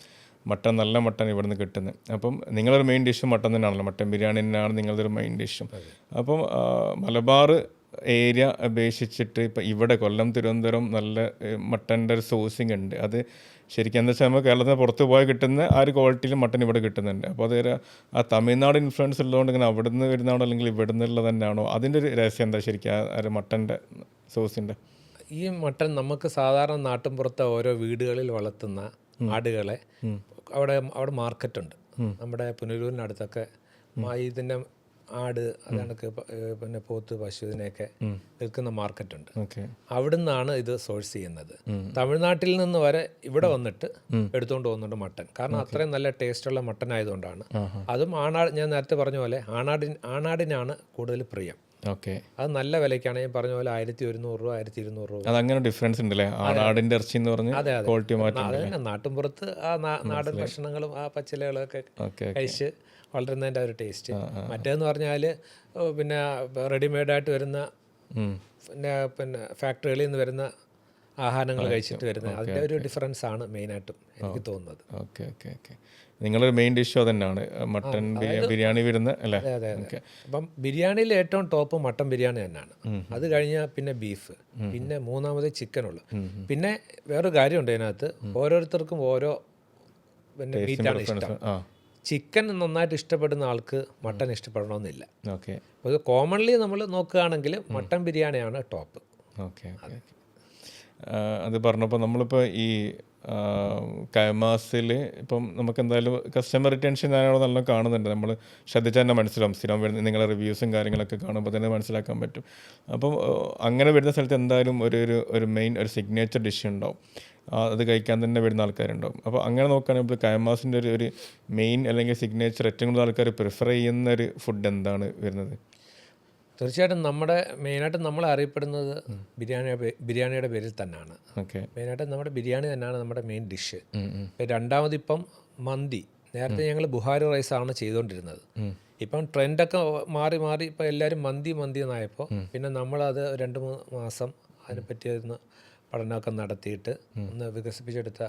നല്ല മട്ടൻ ഇവിടെ നിന്ന് കിട്ടുന്നത്. അപ്പം നിങ്ങളൊരു മെയിൻ ഡിഷും മട്ടൻ തന്നെയാണല്ലോ, മട്ടൻ ബിരിയാണി തന്നെയാണ് നിങ്ങളുടെ ഒരു മെയിൻ ഡിഷും. അപ്പം മലബാർ ഏരിയ അപേക്ഷിച്ചിട്ട് ഇപ്പം ഇവിടെ കൊല്ലം, തിരുവനന്തപുരം നല്ല മട്ടൻ്റെ ഒരു സോഴ്സിങ് ഉണ്ട്. അത് ശരിക്കും എന്താ വെച്ചാൽ നമ്മൾ കേരളത്തിന് പുറത്ത് പോയി കിട്ടുന്ന ആ ഒരു ക്വാളിറ്റിയിൽ മട്ടൻ ഇവിടെ കിട്ടുന്നുണ്ട്. അപ്പോൾ അത് ആ തമിഴ്നാട് ഇൻഫ്ലുവൻസ് ഉള്ളതുകൊണ്ട് ഇങ്ങനെ അവിടെ നിന്ന് വരുന്നതാണോ അല്ലെങ്കിൽ ഇവിടെ നിന്നുള്ളത് തന്നെയാണോ, അതിൻ്റെ ഒരു രഹസ്യം എന്താ ശരിക്കും ആ ഒരു മട്ടൻ്റെ സോഴ്സിൻ്റെ? ഈ മട്ടൻ നമുക്ക് സാധാരണ നാട്ടിൻപുറത്തെ ഓരോ വീടുകളിൽ വളർത്തുന്ന ആടുകളെ അവിടെ മാർക്കറ്റുണ്ട്. നമ്മുടെ പുനലൂരിനടുത്തൊക്കെ ഇതിൻ്റെ ആട്, അതൊക്കെ പിന്നെ പോത്ത്, പശു, ഇതിനെയൊക്കെ വിൽക്കുന്ന മാർക്കറ്റുണ്ട്. അവിടെ നിന്നാണ് ഇത് സോഴ്സ് ചെയ്യുന്നത്. തമിഴ്നാട്ടിൽ നിന്ന് വരെ ഇവിടെ വന്നിട്ട് എടുത്തുകൊണ്ട് പോകുന്നുണ്ട് മട്ടൻ. കാരണം അത്രയും നല്ല ടേസ്റ്റുള്ള മട്ടൻ ആയതുകൊണ്ടാണ്. അതും ഞാൻ നേരത്തെ പറഞ്ഞ പോലെ ആണാടിനാണ് കൂടുതൽ പ്രിയം. അത് നല്ല വിലയ്ക്കാണ്. ഞാൻ പറഞ്ഞ പോലെ 1100 രൂപ, 1200 രൂപ. അതങ്ങനെ ഡിഫറൻസ് ഉണ്ടല്ലേ ആടിന്റെ ഇറച്ചി എന്ന് പറഞ്ഞ്? അതെ, നാട്ടിൻപുറത്ത് ആ നാടൻ ഭക്ഷണങ്ങളും ആ പച്ചിലകളൊക്കെ കഴിച്ച് വളരുന്നതിൻ്റെ ഒരു ടേസ്റ്റ്. മറ്റേന്ന് പറഞ്ഞാൽ പിന്നെ റെഡിമെയ്ഡായിട്ട് വരുന്ന പിന്നെ ഫാക്ടറികളിൽ നിന്ന് വരുന്ന ആഹാരങ്ങൾ കഴിച്ചിട്ട് വരുന്നത്. അതിൻ്റെ ഒരു ഡിഫറൻസ് ആണ് മെയിനായിട്ടും എനിക്ക് തോന്നുന്നത്. നിങ്ങളൊരു മെയിൻ ഡിഷ് തന്നെയാണ് മട്ടൻ ബിരിയാണി വരുന്ന അല്ലേ? അതെ. അപ്പം ബിരിയാണിയിൽ ഏറ്റവും ടോപ്പ് മട്ടൻ ബിരിയാണി തന്നെയാണ്. അത് കഴിഞ്ഞാൽ പിന്നെ ബീഫ്, പിന്നെ മൂന്നാമത് ചിക്കനുള്ളു. പിന്നെ വേറൊരു കാര്യമുണ്ട് ഇതിനകത്ത്, ഓരോരുത്തർക്കും ഓരോ പിന്നെ മീറ്റാണ് ഇഷ്ടം. ചിക്കൻ നന്നായിട്ട് ഇഷ്ടപ്പെടുന്ന ആൾക്ക് മട്ടൻ ഇഷ്ടപ്പെടണമെന്നില്ല. അപ്പോൾ കോമൺലി നമ്മൾ നോക്കുകയാണെങ്കിൽ മട്ടൻ ബിരിയാണിയാണ് ടോപ്പ്. അത് പറഞ്ഞപ്പോൾ നമ്മളിപ്പോൾ ഈ കൈമാസിൽ ഇപ്പം നമുക്ക് എന്തായാലും കസ്റ്റമർ റിറ്റൻഷൻ ഞാനവിടെ നല്ല കാണുന്നുണ്ട്. നമ്മൾ ശ്രദ്ധിച്ചാൽ തന്നെ മനസ്സിലാവും. സ്ഥിരം വരുന്ന നിങ്ങളുടെ റിവ്യൂസും കാര്യങ്ങളൊക്കെ കാണുമ്പോൾ തന്നെ മനസ്സിലാക്കാൻ പറ്റും. അപ്പം അങ്ങനെ വരുന്ന സ്ഥലത്ത് എന്തായാലും ഒരു മെയിൻ ഒരു സിഗ്നേച്ചർ ഡിഷ് ഉണ്ടാവും. അത് കഴിക്കാൻ തന്നെ വരുന്ന ആൾക്കാരുണ്ടാവും. അപ്പോൾ അങ്ങനെ നോക്കുകയാണെങ്കിൽ ഇപ്പോൾ കൈമാസിൻ്റെ ഒരു മെയിൻ അല്ലെങ്കിൽ സിഗ്നേച്ചർ ഏറ്റവും കൂടുതൽ ആൾക്കാർ പ്രിഫർ ചെയ്യുന്ന ഒരു ഫുഡ് എന്താണ് വരുന്നത്? തീർച്ചയായിട്ടും മെയിനായിട്ട് നമ്മൾ അറിയപ്പെടുന്നത് ബിരിയാണിയുടെ പേരിൽ തന്നെയാണ്. മെയിനായിട്ട് നമ്മുടെ ബിരിയാണി തന്നെയാണ് നമ്മുടെ മെയിൻ ഡിഷ്. രണ്ടാമതിപ്പം മന്തി. നേരത്തെ ഞങ്ങൾ ബുഹാരി റൈസാണ് ചെയ്തുകൊണ്ടിരുന്നത്. ഇപ്പം ട്രെൻഡൊക്കെ മാറി ഇപ്പം എല്ലാവരും മന്തി എന്നായപ്പോൾ പിന്നെ നമ്മളത് 2-3 മാസം അതിനെപ്പറ്റി ഒന്ന് പഠനമൊക്കെ നടത്തിയിട്ട് ഒന്ന് വികസിപ്പിച്ചെടുത്ത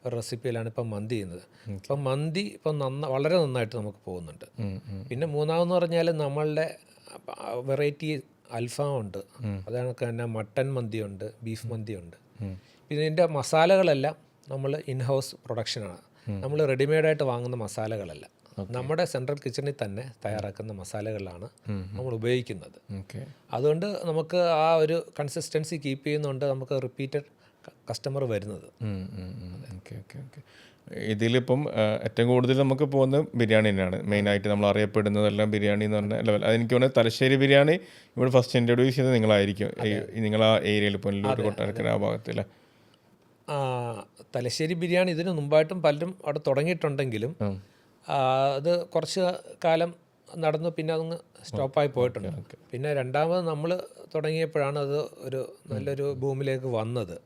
ഒരു റെസിപ്പിയിലാണ് ഇപ്പം മന്തി ചെയ്യുന്നത്. ഇപ്പം മന്തി ഇപ്പം വളരെ നന്നായിട്ട് നമുക്ക് പോകുന്നുണ്ട്. പിന്നെ മൂന്നാമെന്ന് പറഞ്ഞാൽ നമ്മളുടെ വെറൈറ്റി അൽഫാം ഉണ്ട്, അതൊക്കെ തന്നെ മട്ടൻ മന്തിയുണ്ട്, ബീഫ് മന്തിയുണ്ട്. ഇതിൻ്റെ മസാലകളെല്ലാം നമ്മൾ ഇൻഹൗസ് പ്രൊഡക്ഷനാണ്. നമ്മൾ റെഡിമെയ്ഡായിട്ട് വാങ്ങുന്ന മസാലകളല്ല, നമ്മുടെ സെൻട്രൽ കിച്ചണിൽ തന്നെ തയ്യാറാക്കുന്ന മസാലകളാണ് നമ്മൾ ഉപയോഗിക്കുന്നത്. അതുകൊണ്ട് നമുക്ക് ആ ഒരു കൺസിസ്റ്റൻസി കീപ്പ് ചെയ്യുന്നതുകൊണ്ട് നമുക്ക് റിപ്പീറ്റഡ് കസ്റ്റമർ വരുന്നത്. ഇതിലിപ്പം ഏറ്റവും കൂടുതൽ നമുക്ക് പോകുന്നത് ബിരിയാണി തന്നെയാണ്. മെയിനായിട്ട് നമ്മൾ അറിയപ്പെടുന്നതെല്ലാം ബിരിയാണി എന്ന് പറഞ്ഞ ലെവൽ. അതെനിക്ക് തോന്നുന്നത് തലശ്ശേരി ബിരിയാണി ഇവിടെ ഫസ്റ്റ് ഇൻട്രൊഡ്യൂസ് ചെയ്തത് നിങ്ങളായിരിക്കും, നിങ്ങൾ ആ ഏരിയയിൽ പുനലൂർ, കൊട്ടാരക്കര ആ ഭാഗത്തില്ല? തലശ്ശേരി ബിരിയാണി ഇതിന് മുമ്പായിട്ടും പലരും അവിടെ തുടങ്ങിയിട്ടുണ്ടെങ്കിലും അത് കുറച്ച് കാലം നടന്നു, പിന്നെ അതങ്ങ് സ്റ്റോപ്പായി പോയിട്ടുണ്ട്. പിന്നെ രണ്ടാമത് നമ്മൾ തുടങ്ങിയപ്പോഴാണ് അത് ഒരു നല്ലൊരു ഭൂമിയിലേക്ക് വന്നത്.